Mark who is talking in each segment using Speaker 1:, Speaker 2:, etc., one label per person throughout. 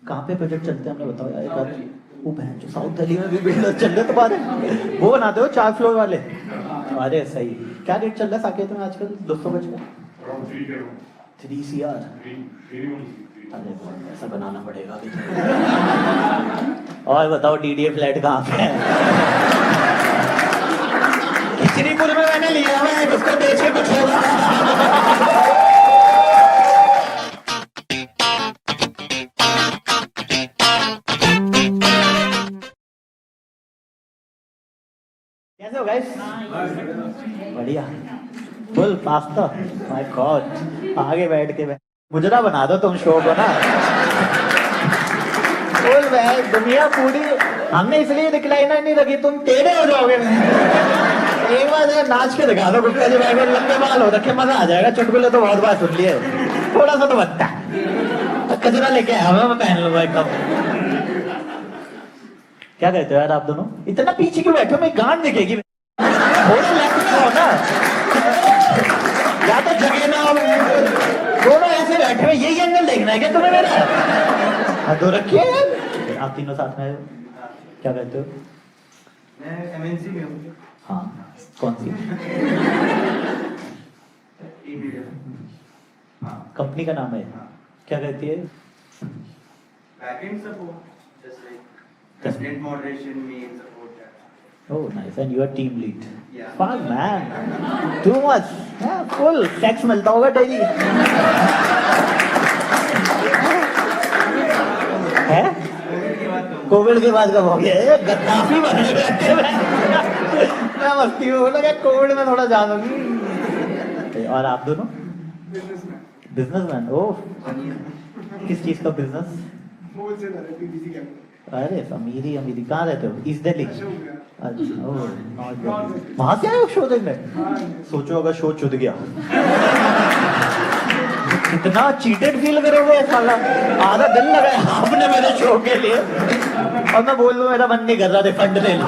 Speaker 1: कहाँ पे प्रोजेक्ट चलते हैं हमने बताओ यार एक बार। वो बहन जो साउथ दिल्ली में भी बिल्डर चल रहे तो बात है। वो बनाते हो 4 फ्लोर वाले। अरे सही। क्या रेट चल रहा है साकेत में आजकल 200 गज का? 3 CR। अरे ऐसा बनाना पड़ेगा अभी। और बताओ DDA फ्लैट कहाँ पे है? खिचड़ीपुर में मैंने लिया है, उसको बेचे कुछ होगा। कैसे हो गाइस? बढ़िया। Full pasta. My God. आगे बैठ के मुजरा बना दो तुम शो को ना। फुल भाई दुनिया पूरी। हमने इसलिए रिक्लाइनर नहीं रखी, तुम टेढ़े हो जाओगे। एक बार नाच के दिखा दो, लंबे बाल हो रखे, मजा आ जाएगा। चुटकुले तो बहुत बार सुन लिए, थोड़ा सा तो बनता है। कचरा लेके आया मैं पहन लूंगा एकदम। क्या कहते हो यार आप दोनों? इतना पीछे क्यों बैठे हो? मैं गांड दिखेगी। थोड़ा लेफ्ट में हो ना, या तो जगह ना हो। दोनों ऐसे बैठे हुए, यही एंगल देखना है क्या तुम्हें मेरा? हाथ धो रखिए। आप तीनों साथ में क्या कहते हो?
Speaker 2: मैं MNC में हूँ।
Speaker 1: हाँ, कौन सी? हाँ, कंपनी का नाम है। क्या कहती है?
Speaker 2: Backend support, just like content moderation, mail support.
Speaker 1: Oh, nice. And you are team lead.
Speaker 2: Yeah.
Speaker 1: Fun man. Too much. Yeah, full. Sex मिलता होगा daily. है? कोविड के बाद कब हो गया? गद्दाफी बने बैठे मैं मस्ती में बोला क्या कोविड में थोड़ा जानोगी। और आप दोनों? बिजनेसमैन। ओह, किस चीज का बिजनेस? अरे अमीरी अमीरी। कहाँ रहते हो? ईस्ट दिल्ली। अच्छा, वहां से आए हो शो देखने? सोचो अगर शो चुद गया, कितना चीटेड फील करोगे साला। आधा दिन लगाया आपने मेरे शो के लिए, और मैं बोल लूं मेरा मन नहीं कर रहा, रिफंड ले लो।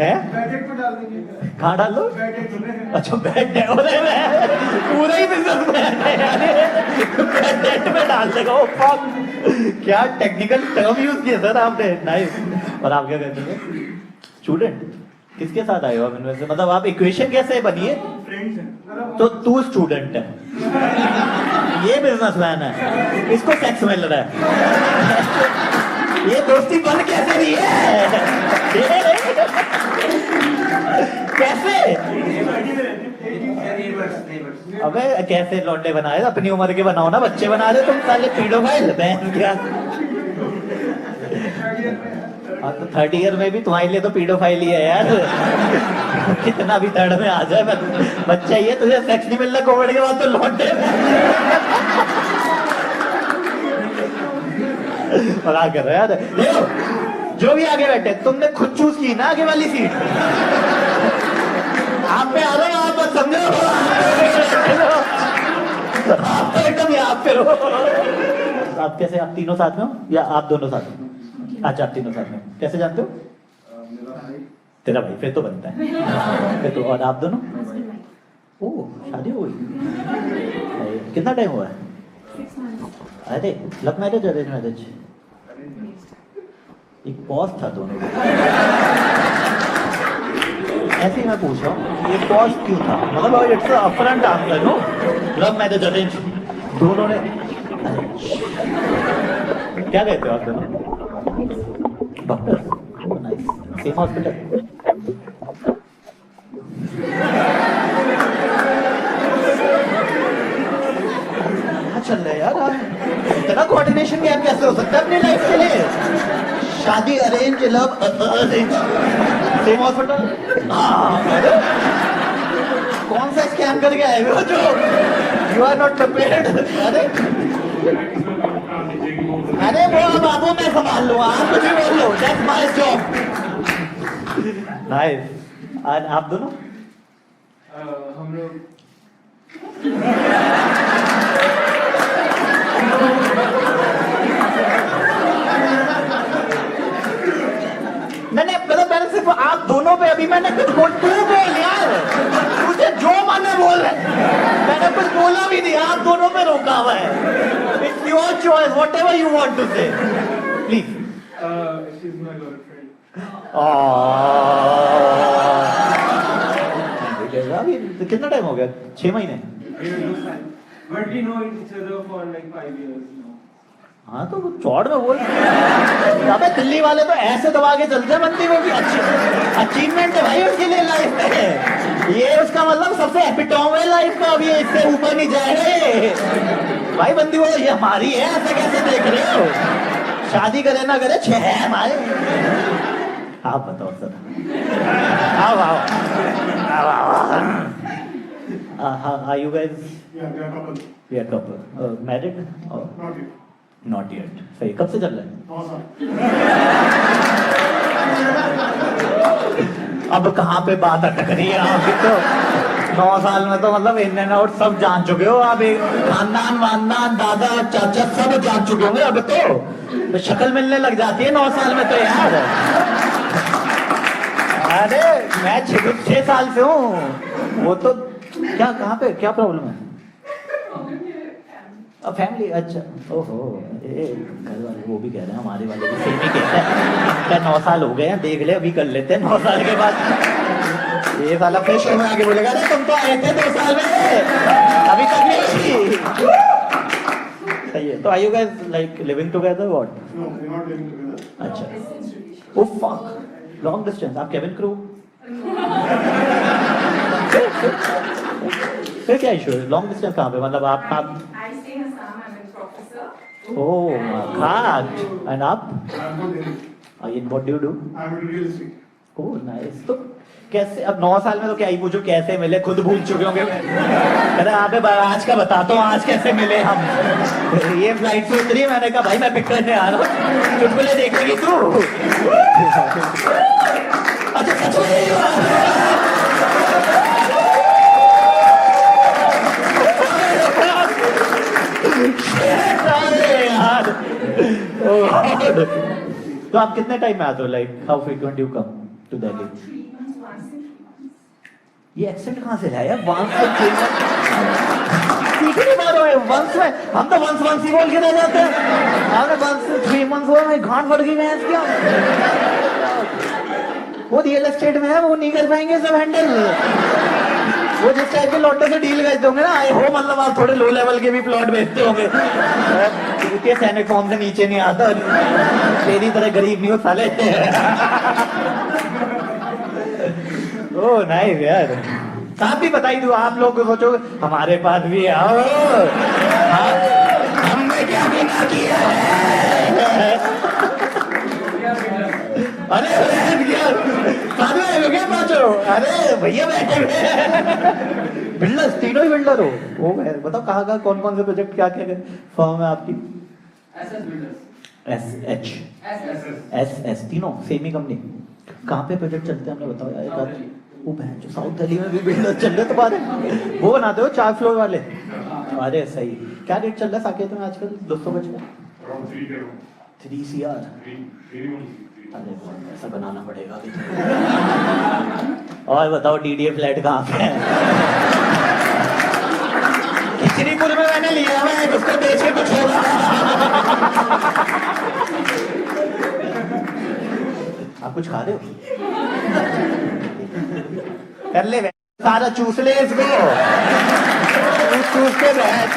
Speaker 1: है? कहाँ डाल दो? अच्छा बैड पूरा ही बिजनेस में डाल देगा। क्या टेक्निकल टर्म यूज किया सर आपने। नाइस। और आप क्या कहते हैं? स्टूडेंट। किसके साथ आए हो आप इनमें से? मतलब आप इक्वेशन कैसे बनी है? तो तू स्टूडेंट है, ये बिजनेसमैन है, इसको सेक्स मिल रहा है। ये दोस्ती बन कैसे रही है? कैसे? अबे कैसे लौंडे बनाए? अपनी उम्र के बनाओ ना, बच्चे बना रहे तुम साले पीडोफाइल। क्या? हाँ तो 3rd ईयर में भी तुम्हारे लिए तो पीडोफाइल ही है यार। कितना भी 3rd में आ जाए, बच्चा ये तुझे सेक्स नहीं मिल रहा कोविड के बाद तो लौंडे। और आ कर रहा यार। जो भी आगे बैठे, तुमने खुद चूज की ना आगे वाली सीट। आप पे आ रहे हो, आप समझो। आप एकदम आप पे रहो। आप कैसे? आप तीनों साथ में हो या आप दोनों साथ में? अच्छा, आप तीनों साथ में। कैसे जानते हो? तेरा भाई, फिर तो बनता है फिर तो। और आप दोनों? ओह, शादी हो गई। कितना टाइम हुआ है? अरे लव मैरिज अरेंज मैरिज? एक पॉज था दोनों को। ऐसे ही मैं पूछ रहा हूँ, ये पॉज क्यों था? मतलब it's upfront answer no. Love marriage arrange दोनों ने। क्या कहते हो आप दोनों? डॉक्टर। नाइस। Same hospital. चल रहा है यार इतना कोऑर्डिनेशन गैप कैसे हो सकता है अपनी लाइफ के लिए? शादी arrange, love arrange, same hospital. कौन सा स्कैम करके आए हो जो यू आर नॉट प्रिपेयर्ड? अरे वो बाबू मैं संभाल लूंगा, आप कुछ भी बोल लो, दैट्स माय जॉब। नाइस। और आप दोनों?
Speaker 2: हम लोग
Speaker 1: मैंने सिर्फ आप दोनों पे अभी मैंने कुछ बोल, तू बोल यार, मुझे जो मन है बोल रहे। मैंने कुछ बोला भी नहीं, आप दोनों पे रोका। बतावा है. It's your choice, whatever you want to say. Please.
Speaker 2: She's my girlfriend.
Speaker 1: अभी कितना टाइम हो गया? 6 महीने.
Speaker 2: But we know each other for like 5 years now.
Speaker 1: हाँ तो चौड़ में बोल. अबे दिल्ली वाले तो ऐसे दबा के चलते हैं बंदी को कि अचीवमेंट है भाई उसके लिए लाइफ में. ये उसका मतलब सबसे एपिटोम है लाइफ का. अब ये इससे ऊपर नहीं जाएगा भाई. बंदी बोलो ये हमारी है, ऐसा कैसे देख रहे हो? शादी करे ना करे 6 है हमारे. आप बताओ सर. आओ आओ Are you guys?
Speaker 3: Yeah, we are couple.
Speaker 1: We are couple. Married? Or
Speaker 3: Not yet.
Speaker 1: not yet? सही. कब से चल रहा है?
Speaker 3: No, sir.
Speaker 1: अब कहाँ पे बात अटक रही है आपकी? तो 9 साल में तो मतलब इन एंड आउट सब जान चुके हो आप. एक खानदान वानदान दादा चाचा सब जान चुके होंगे. अब तो शक्ल मिलने लग जाती है 9 साल में तो यार. अरे मैं 6 साल से हूँ. वो तो क्या कहाँ पे क्या प्रॉब्लम है? फैमिली. अच्छा. ओहो. घर वाले वो भी कह रहे हैं, हमारे वाले भी सेम ही कहते हैं. क्या 9 साल हो गए हैं, देख ले अभी कर लेते हैं 9 साल के बाद. ये साला फ्रेश में आके बोलेगा अरे तुम तो आए थे 2 साल में अभी तक नहीं. सही है. तो are you guys like living together what?
Speaker 3: No, we're not living together.
Speaker 1: अच्छा. Oh fuck. Long distance. आप केविन क्रू? फिर क्या इशू है? लॉन्ग डिस्टेंस कहाँ पे? मतलब आप
Speaker 4: I stay in Assam. I'm a professor.
Speaker 1: ओह खाट. एंड आप?
Speaker 3: I'm not living.
Speaker 1: What do you do?
Speaker 3: I'm in real estate.
Speaker 1: Oh nice. तो कैसे अब 9 साल में तो क्या ही पूछो कैसे मिले, खुद भूल चुके होंगे. अरे आप आज का बताता हूँ आज कैसे मिले हम. ये फ्लाइट से उतरी, मैंने कहा भाई मैं पिक करने आ रहा हूँ, चुटकुले देखेगी तू. अच्छा सच में यही हुआ? अरे यार. तो आप कितने टाइम में आते हो? Like how frequent you come to Delhi?
Speaker 4: 3 months once in 3 months.
Speaker 1: ये एक्सेंट कहाँ से लाया? वंस सीख नहीं पा रहे हो. वंस में हम तो वंस ही बोल के रह जाते हैं. आपने वंस 3 months हुआ, मैं घाट फट गई भैंस क्या. वो रियल एस्टेट में है, वो नहीं कर पाएंगे सब हैंडल. वो जिस टाइप के लॉटो से डील बेचते होंगे ना, आई हो मतलब आप थोड़े लो लेवल के भी प्लॉट बेचते होंगे. इतने सैनिक फॉर्म से नीचे नहीं आता. तेरी तरह गरीब नहीं हो साले. ओह नाइस यार. आप भी बताई दो. आप लोग सोचो हमारे पास भी आओ. हमने क्या बिना किया है? अरे क्या पाचो? अरे भैया बैठे बिल्डर्स, तीनों ही बिल्डर हो. ओ बताओ कहाँ कहाँ कौन कौन से प्रोजेक्ट क्या क्या फर्म है आपकी?
Speaker 2: SS Builders.
Speaker 1: एस तीनों सेम ही कंपनी. कहाँ पे प्रोजेक्ट चलते हैं हमने बताओ यार. एक बार वो बहन जो साउथ दिल्ली में भी बिल्डर चल रहे तो बात है. वो बनाते हो 4 फ्लोर वाले. अरे सही. क्या रेट चल रहा है साकेत में आजकल? 200 गज का
Speaker 3: Around 3 crore.
Speaker 1: 3 CR.
Speaker 3: 3
Speaker 1: अरे ऐसा बनाना पड़ेगा अभी. और बताओ डीडीए फ्लैट कहाँ पे है? खिचड़ीपुर में मैंने लिया है, उसको बेच के कुछ होगा. आप कुछ खा रहे हो? कर ले सारा चूस ले इसको. चूस के बैठ.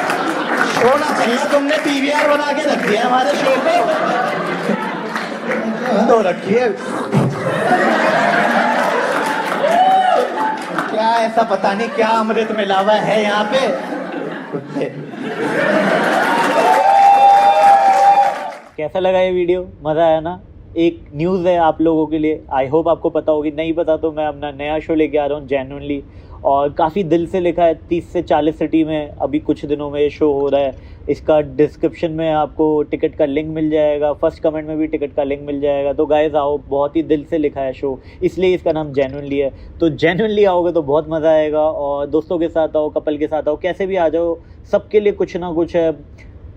Speaker 1: शो ना चलना. तुमने पीवीआर बना के रख दिया हमारे शो को. तो रखिए. क्या ऐसा पता नहीं क्या अमृत मिला हुआ है यहाँ पे. कुत्ते. कैसा लगा ये वीडियो? मजा आया ना? एक न्यूज़ है आप लोगों के लिए. आई होप आपको पता होगी. नहीं पता तो मैं अपना नया शो लेके आ रहा हूँ जेन्युइनली. और काफ़ी दिल से लिखा है. 30 से 40 सिटी में अभी कुछ दिनों में ये शो हो रहा है. इसका डिस्क्रिप्शन में आपको टिकट का लिंक मिल जाएगा. फर्स्ट कमेंट में भी टिकट का लिंक मिल जाएगा. तो गाइस आओ. बहुत ही दिल से लिखा है शो, इसलिए इसका नाम जेन्युइनली है. तो जेन्युइनली आओगे तो बहुत मज़ा आएगा. और दोस्तों के साथ आओ, कपल के साथ आओ, कैसे भी आ जाओ. सबके लिए कुछ ना कुछ है.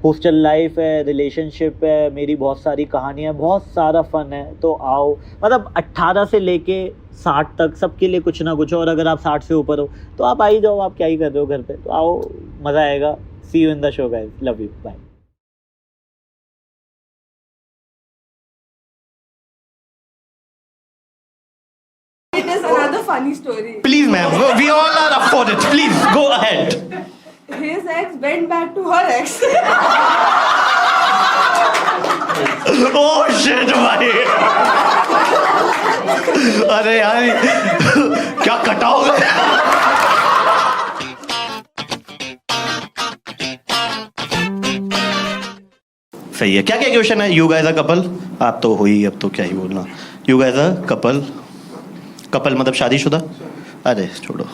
Speaker 1: हॉस्टल लाइफ है, रिलेशनशिप है, मेरी बहुत सारी कहानियाँ, बहुत सारा फ़न है. तो आओ. मतलब 18 से लेके 60 तक सबके लिए कुछ ना कुछ. और अगर आप 60 से ऊपर हो तो आप आ ही जाओ. आप क्या ही कर रहे हो घर पे? तो आओ, मज़ा आएगा. See you in the show, guys. Love you. Bye.
Speaker 4: It is another funny story.
Speaker 1: Please, ma'am. We all are up for it. Please go ahead.
Speaker 4: His ex went back to her ex.
Speaker 1: Oh shit, भाई. अरे यार क्या कटाओगे? सही है. क्या क्या question है? You guys a couple. आप तो हो ही, अब तो क्या ही बोलना. You guys a couple. Couple मतलब शादीशुदा. अरे छोड़ो.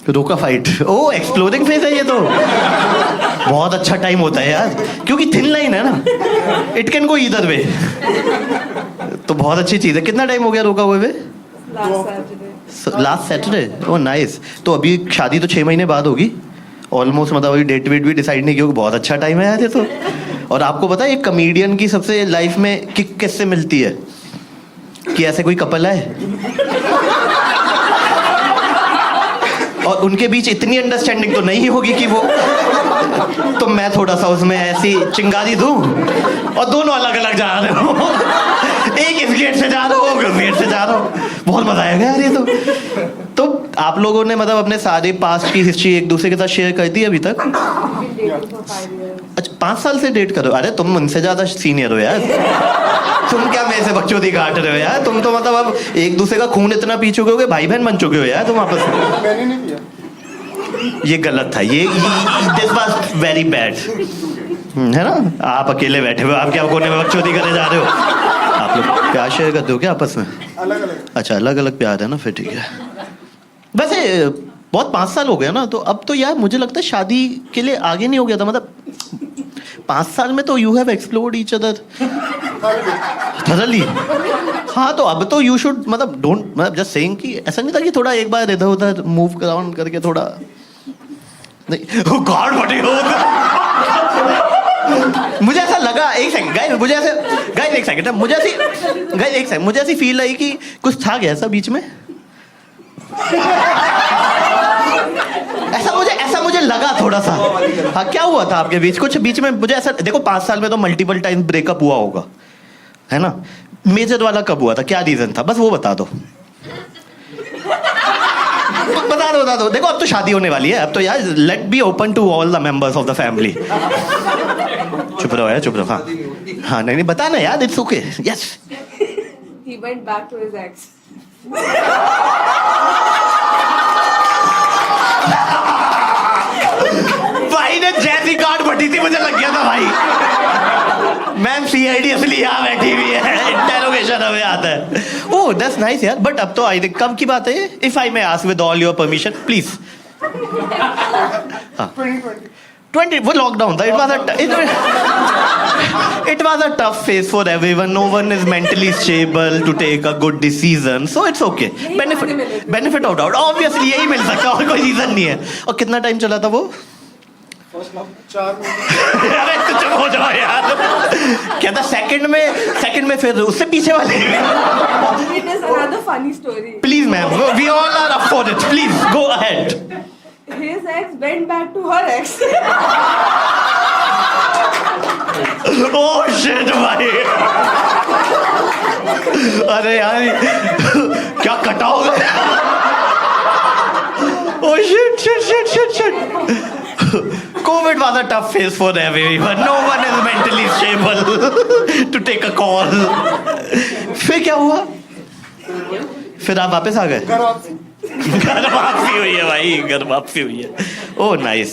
Speaker 1: रोका फाइट. ओ एक्सप्लोरिंग फेज है ये तो. बहुत अच्छा टाइम होता है यार, क्योंकि थिन लाइन है ना. It can go either way. तो बहुत अच्छी चीज है. कितना टाइम हो गया रोका हुए? Last Saturday. Oh nice. तो अभी शादी तो 6 महीने बाद होगी ऑलमोस्ट. मतलब अभी डेट वेट भी डिसाइड नहीं किया. बहुत अच्छा टाइम है यार ये तो. और आपको पता है एक कॉमेडियन की सबसे लाइफ में किक किससे मिलती है? कि ऐसे कोई कपल है और उनके बीच इतनी अंडरस्टैंडिंग तो नहीं होगी कि वो, तो मैं थोड़ा सा उसमें ऐसी चिंगारी दूं और दोनों अलग अलग जा रहे हो. एक इस गेट से जा रहा हो, उस गेट से जा रहा हो. बहुत मजा आएगा यार ये तो आप लोगों ने मतलब अपने सारे पास्ट की हिस्ट्री एक दूसरे के साथ शेयर कर दी अभी तक? अच्छा 5 साल से डेट करो. अरे तुम उनसे ज्यादा सीनियर हो यार. तुम क्या मेरे से बकचोदी काट रहे हो यार. तुम तो मतलब अब एक दूसरे का खून इतना पी चुके हो, भाई बहन बन चुके हो यार तुम आपस में.
Speaker 3: मैंने नहीं किया.
Speaker 1: ये गलत था. ये दिस वाज वेरी बैड. है ना. आप अकेले बैठे हुए, आप क्या कोने में बकचोदी करने जा रहे हो? आप लोग प्यार शेयर करते हो क्या आपस में?
Speaker 3: अलग अलग.
Speaker 1: अच्छा अलग अलग प्यार है ना, फिर ठीक है. वैसे बहुत 5 साल हो गया ना, तो अब तो यार मुझे लगता है शादी के लिए आगे नहीं हो गया था. मतलब 5 साल में तो you have explored each other thoroughly. हाँ तो अब तो यू शुड मतलब डोंट, मतलब जस्ट सेइंग कि ऐसा नहीं था कि थोड़ा एक बार इधर उधर मूव अराउंड करके थोड़ा नहीं. oh God, what are you? मुझे ऐसा लगा. एक सेकंड गाइस, मुझे ऐसे गाइस एक सेकंड मुझे ऐसी गाइस एक सेकंड मुझे ऐसी फील आई कि कुछ था क्या ऐसा बीच में. ऐसा मुझे लगा थोड़ा सा. हाँ क्या हुआ था आपके बीच? कुछ बीच में मुझे ऐसा. देखो 5 साल में तो मल्टीपल टाइम ब्रेकअप हुआ होगा, है ना. मेजर वाला कब हुआ था? क्या रीजन था? बस वो बता दो. बता दो. देखो अब तो शादी होने वाली है. अब तो यार let be open to all the members of the family. चुप रहो यार, चुप रहो. हाँ नहीं बताना यार. It's okay. Yes.
Speaker 4: He went back to his ex.
Speaker 1: भाई ने जैसी कार्ड बटी थी मुझे लग गया था भाई. मैम सीआईडी असली यहाँ बैठी हुई है. इंटेरोगेशन हमें आता है. ओह दैट्स नाइस यार. बट अब तो आई थिंक कब की बात है? If I may ask with all your permission please. 20 वो लॉकडाउन था. it was a tough phase for everyone. No one is mentally stable to take a good decision, so it's okay. benefit of doubt obviously यही मिल सकता है, और कोई reason नहीं है. और कितना टाइम चला था वो?
Speaker 3: 4
Speaker 1: अरे तो चुप हो जाओ यार. क्या था सेकंड में फिर उससे पीछे वाले?
Speaker 4: It is another funny story.
Speaker 1: Please ma'am, we all are up for it. Please go ahead.
Speaker 4: His ex went back to her ex.
Speaker 1: Oh shit भाई. अरे यार क्या कटाओगे? Oh shit. COVID was a tough phase for everyone. No one is mentally stable to take a call. फिर क्या हुआ? फिर आप वापस आ गए? घर वापसी हुई है भाई. घर वापसी हुई है. Oh nice.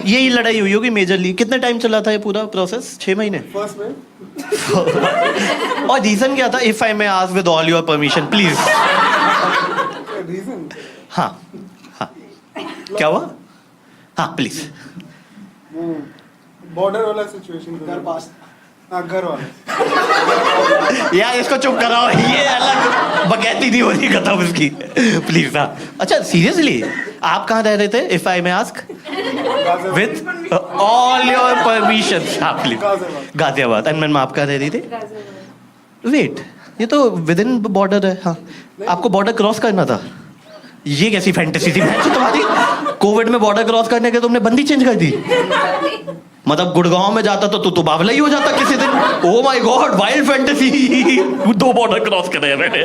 Speaker 1: यही लड़ाई हुई होगी मेजरली. कितने टाइम चला था ये पूरा प्रोसेस? 6 महीने.
Speaker 3: फर्स्ट में.
Speaker 1: और रीजन क्या था? If I may ask with all your permission please.
Speaker 3: Reason.
Speaker 1: हाँ क्या हुआ? हाँ प्लीज.
Speaker 3: बॉर्डर वाला सिचुएशन. घर पास. हाँ घर वाला.
Speaker 1: यार इसको चुप कराओ. ये अलग बकैती नहीं हो रही खत्म इसकी. प्लीज. हाँ अच्छा सीरियसली आप कहाँ रह रहे थे? If I may ask with all your permission. हाँ प्लीज. गाजियाबाद. एंड मैम आप कहाँ रह रही थी? वेट ये तो विद इन बॉर्डर है. हाँ आपको बॉर्डर क्रॉस करना था.
Speaker 5: ये कैसी फैंटेसी थी भैंस तुम्हारी? कोविड में बॉर्डर क्रॉस करने के तुमने बंदी चेंज कर दी? मतलब गुड़गांव में जाता तो बावला ही हो जाता किसी दिन। Oh my God, wild fantasy. 2 border cross करे हैं मैंने।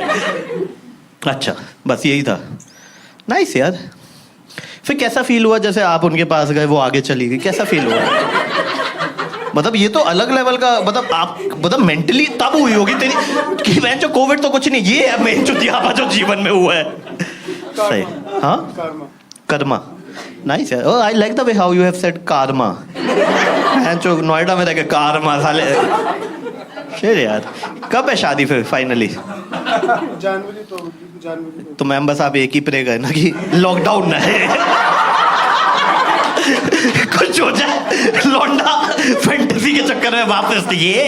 Speaker 5: अच्छा, बस यही था। नाइस यार। फिर कैसा फील हुआ जैसे आप उनके पास गए, वो आगे चली गई, कैसा फील हुआ? मतलब ये तो अलग लेवल का, मतलब आप मतलब मेंटली तब हुई होगी तेरी कि मैं जो कोविड तो कुछ नहीं, ये है मेन जो जो जीवन में हुआ है। सही। हाँ, कर्मा। नाइस यार। I like the way how you have said Karma. मैं जो नोएडा में रह के कार्मा साले। शेर यार। कब है शादी फिर फाइनली?
Speaker 3: जनवरी
Speaker 5: तो मैम बस आप एक ही प्रे करें ना कि लॉकडाउन ना है, कुछ हो जाए, लौंडा फैंटेसी के चक्कर में वापस ये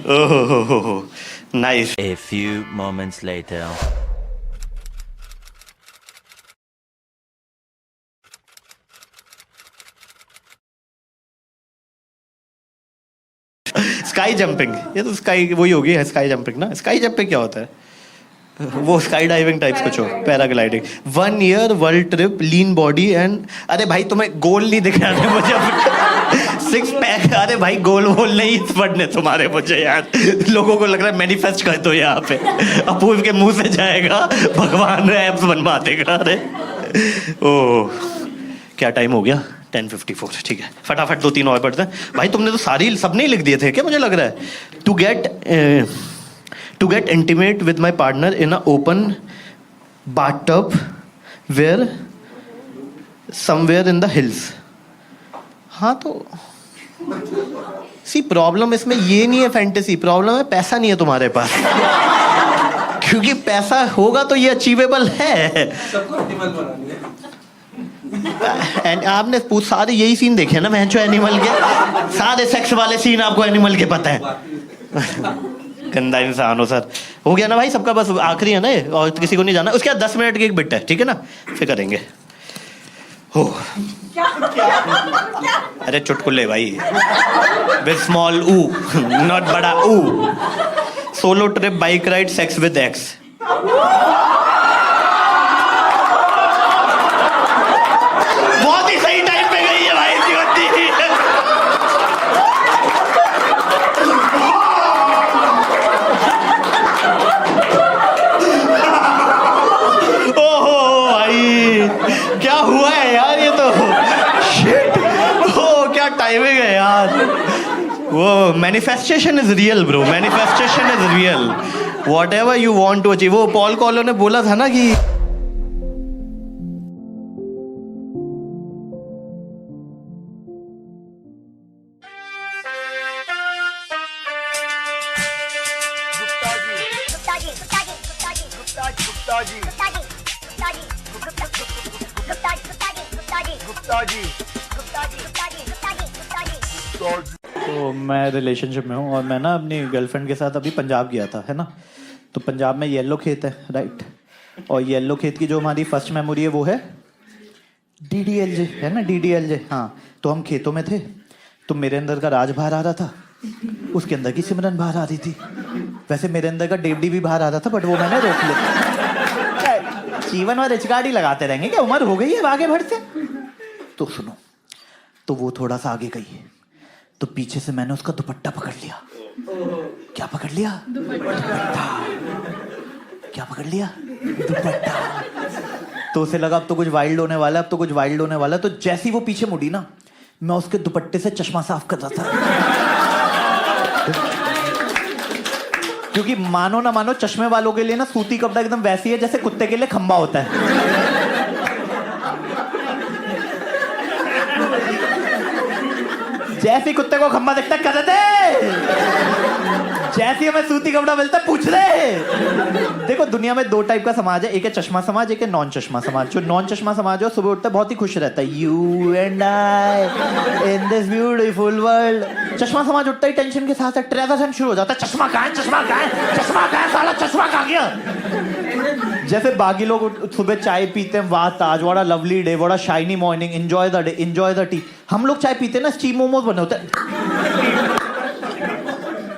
Speaker 5: ओहो nice.
Speaker 6: A few moments later.
Speaker 5: Sky jumping, ये तो स्काई वही होगी है, स्काई जंपिंग ना। स्काई जंपिंग क्या होता है? वो स्काई डाइविंग टाइप्स कुछ हो, paragliding. 1 year world trip, lean body and, अरे भाई तुम्हें गोल नहीं दिख रहा मुझे, 6 पैक। अरे भाई गोल वोल नहीं पढ़ने तुम्हारे मुझे यार। लोगों को लग रहा है मैनिफेस्ट कर दो यहाँ पे, अपूर्व के मुंह से जाएगा, भगवान एप्स बनवा देगा। अरे ओह, क्या टाइम हो गया? 10:54। ठीक है, फटाफट 2-3 और पढ़ते हैं। भाई तुमने तो सारी सबने ही लिख दिए थे क्या? मुझे लग रहा है to get intimate with my partner in an open bathtub where somewhere in the hills। हाँ तो सी प्रॉब्लम इसमें ये नहीं है फैंटेसी, प्रॉब्लम है पैसा नहीं है तुम्हारे पास। क्योंकि पैसा होगा तो ये अचीवेबल है। एंड आपने सारे यही सीन देखे ना मैंचो एनिमल के, सारे सेक्स वाले सीन आपको एनिमल के पता है। गंदा इंसान हो सर। हो गया ना भाई सबका, बस आखिरी है ना ये, और किसी को नहीं जाना। उसके बाद 10 मिनट की एक बिट है, ठीक है ना, फिर करेंगे। हो अरे चुटकुले भाई, विद स्मॉल ऊ, नॉट बड़ा ऊ। Solo trip, bike ride, sex with x. बहुत ही सही टाइम पे गई है भाई जीवंती। ओहो भाई, क्या हुआ है यार ये तो? शिट, ओ क्या टाइमिंग है यार। वो manifestation is real bro, manifestation is real. Whatever you want to achieve. वो पॉल कॉलो ने बोला था ना कि तो मैं रिलेशनशिप में हूँ और मैं ना अपनी गर्लफ्रेंड के साथ अभी पंजाब गया था, है ना। तो पंजाब में येलो खेत है, राइट। और येलो खेत की जो हमारी फर्स्ट मेमोरी है वो है DDLJ, है ना, DDLJ। हाँ, तो हम खेतों में थे, तो मेरे अंदर का राज बाहर आ रहा था, उसके अंदर की सिमरन बाहर आ रही थी। वैसे मेरे अंदर का डेवडी भी बाहर आ रहा था, बट वो मैंने रोक लिया। जीवन में रिचगाड़ी लगाते रहेंगे क्या, उम्र हो गई है आगे बढ़ते। तो सुनो, तो वो थोड़ा सा आगे गई, तो पीछे से मैंने उसका दुपट्टा पकड़ लिया। क्या पकड़ लिया? दुपट्टा। क्या पकड़ लिया? दुपट्टा। तो उसे लगा अब तो कुछ वाइल्ड होने वाला है, अब तो कुछ वाइल्ड होने वाला है। तो जैसी वो पीछे मुड़ी ना, मैं उसके दुपट्टे से चश्मा साफ कर रहा था। क्योंकि मानो ना मानो, चश्मे वालों के लिए ना सूती कपड़ा एकदम वैसी है जैसे कुत्ते के लिए खंबा होता है। जैसे कुत्ते को खंबा दिखता कर दे, जैसे हमें सूती कपड़ा मिलता है पूछ ले। देखो दुनिया में 2 टाइप का समाज है, एक है चश्मा समाज, एक है नॉन चश्मा समाज। जो नॉन चश्मा समाज है सुबह उठता है बहुत ही खुश रहता है, you and I in this beautiful world. चश्मा समाज उठता ही टेंशन के साथ ट्रेजर शुरू हो जाता है, चश्मा कहाँ है, चश्मा कहाँ है, चश्मा कहाँ है, साला चश्मा कहाँ गया। जैसे बाकी लोग सुबह चाय पीते हैं, वाह Taj, what a lovely day, what a shiny morning, enjoy the day, enjoy the tea. हम लोग चाय पीते हैं ना, स्टीम मोमोज बने होते हैं।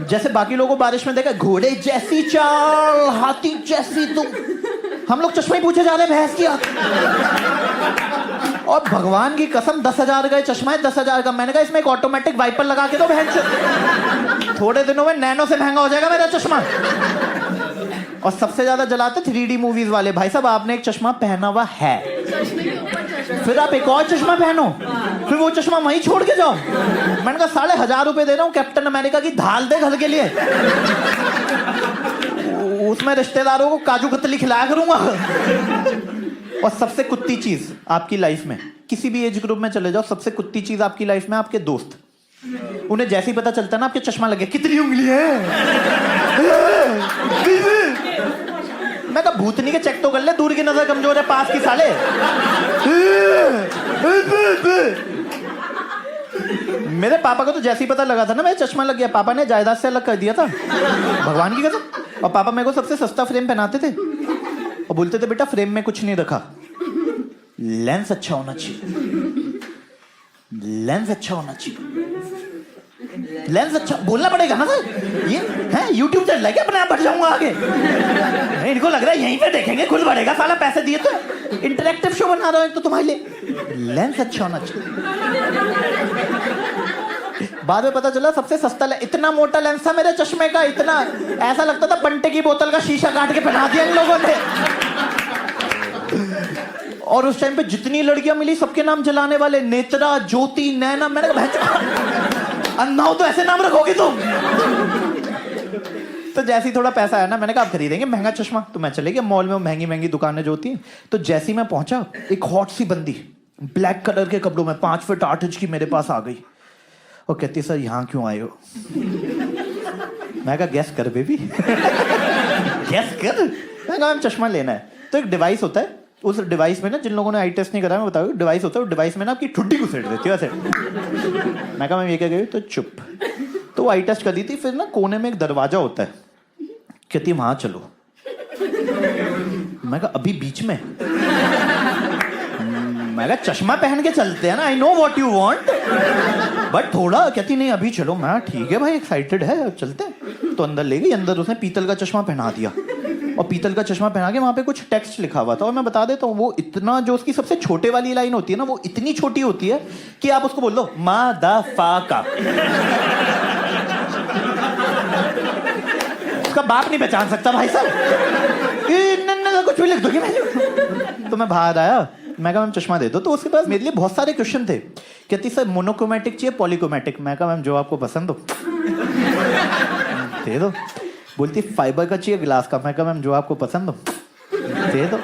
Speaker 5: जैसे बाकी लोगों को बारिश में देखा, घोड़े जैसी चाल, हाथी जैसी तुम, हम लोग चश्मा ही पूछे जा रहे हैं भैंस की आंख। और भगवान की कसम 10,000 का ये चश्मा है, 10,000 का। मैंने कहा इसमें एक ऑटोमेटिक वाइपर लगा के दो बहन से, थोड़े दिनों में नैनो से महंगा हो जाएगा मेरा चश्मा। और सबसे ज्यादा जलाते 3D मूवीज वाले। भाई साहब आपने एक चश्मा पहना हुआ है, फिर आप एक और चश्मा पहनो, फिर वो चश्मा वहीं छोड़ के जाओ। मैंने कहा 1,500 रुपए दे रहा हूँ कैप्टन अमेरिका की ढाल दे घर के लिए, उसमें रिश्तेदारों को काजू कतली खिलाया करूंगा। और सबसे कुत्ती चीज आपकी लाइफ में, किसी भी एज ग्रुप में चले जाओ, सबसे कुत्ती चीज आपकी लाइफ में आपके दोस्त। उन्हें जैसे ही पता चलता है ना आपके चश्मा लगे, कितनी उंगली है, मैं कहा भूतनी के चेक तो कर ले, दूर की नजर कमजोर है, पास की साले। मेरे पापा को तो जैसे ही पता लगा था ना मेरा चश्मा लग गया, पापा ने जायदाद से अलग कर दिया था, भगवान की कसम। और पापा मेरे को सबसे सस्ता फ्रेम पहनाते थे और बोलते थे बेटा फ्रेम में कुछ नहीं रखा, लेंस अच्छा होना चाहिए, लेंस अच्छा होना चाहिए, लेंस अच्छा बोलना पड़ेगा ना सर। ये है यूट्यूब चल रहा है क्या, अपने आप बढ़ जाऊंगा आगे। नहीं, इनको लग रहा है यहीं पे देखेंगे खुद बढ़ेगा, साला पैसे दिए तो इंटरेक्टिव शो बना रहा हूं तो तुम्हारे लिए, लेंस अच्छा होना चाहिए। बाद में पता चला सबसे सस्ता इतना मोटा लेंस था मेरे चश्मे का, इतना ऐसा लगता था बंटे की बोतल का शीशा काट के पहना दिया इन लोगों ने। और उस टाइम पे जितनी लड़कियां मिली सबके नाम जलाने वाले, नेत्रा, ज्योति, नैना। मैंने कहा अन्ना हो तो ऐसे नाम रखोगे तुम। तो जैसे ही थोड़ा पैसा आया ना, मैंने कहा आप खरीदेंगे महंगा चश्मा, तो मैं चले गया मॉल में, महंगी महंगी दुकानें जो होती हैं। तो जैसे ही मैं पहुंचा, एक हॉट सी बंदी ब्लैक कलर के कपड़ों में 5 फीट 8 इंच की मेरे पास आ गई और कहती सर यहाँ क्यों आए हो। मैं कहा गैस कर बेबी, गैस कर। मैं कहा चश्मा लेना है। तो एक डिवाइस होता है, उस डिवाइस में ना, जिन लोगों ने आई टेस्ट नहीं करा मैं बताऊँ, डिवाइस होता है, उस डिवाइस में ना आपकी ठुड्डी को सेट देती है वैसे। मैं कहा मैं ये क्या गई, तो चुप। तो वो आई टेस्ट कर दी थी। फिर ना कोने में एक दरवाजा होता है, कहती वहां चलो। मैं कहा अभी बीच में। मैं कहा चश्मा पहन के चलते हैं ना, I know what you want, but थोड़ा। कहती नहीं अभी चलो। मैं ठीक है भाई, एक्साइटेड है, चलते हैं। तो अंदर ले गई, अंदर उसने पीतल का चश्मा पहना दिया, और पीतल का चश्मा पहना के वहां पे कुछ टेक्स्ट लिखा हुआ था। और मैं बता देता हूँ, वो इतना, जो उसकी सबसे छोटे वाली लाइन होती है ना, वो इतनी छोटी होती है कि आप उसको बोल दो मा दा फा का, उसका बाप नहीं पहचान सकता भाई साहब। कुछ भी लिख दोगे मैं। तो मैं बाहर आया, मैं कहा मैम चश्मा दे दो। तो उसके पास मेरे लिए बहुत सारे क्वेश्चन थे। कहती सर मोनोक्रोमेटिक चाहिए पॉलीक्रोमेटिक। मैं कहा मैम जो आपको पसंद हो दे दो। बोलती फाइबर का चाहिए ग्लास का। मैं कहा मैम जो आपको पसंद हो दे दो।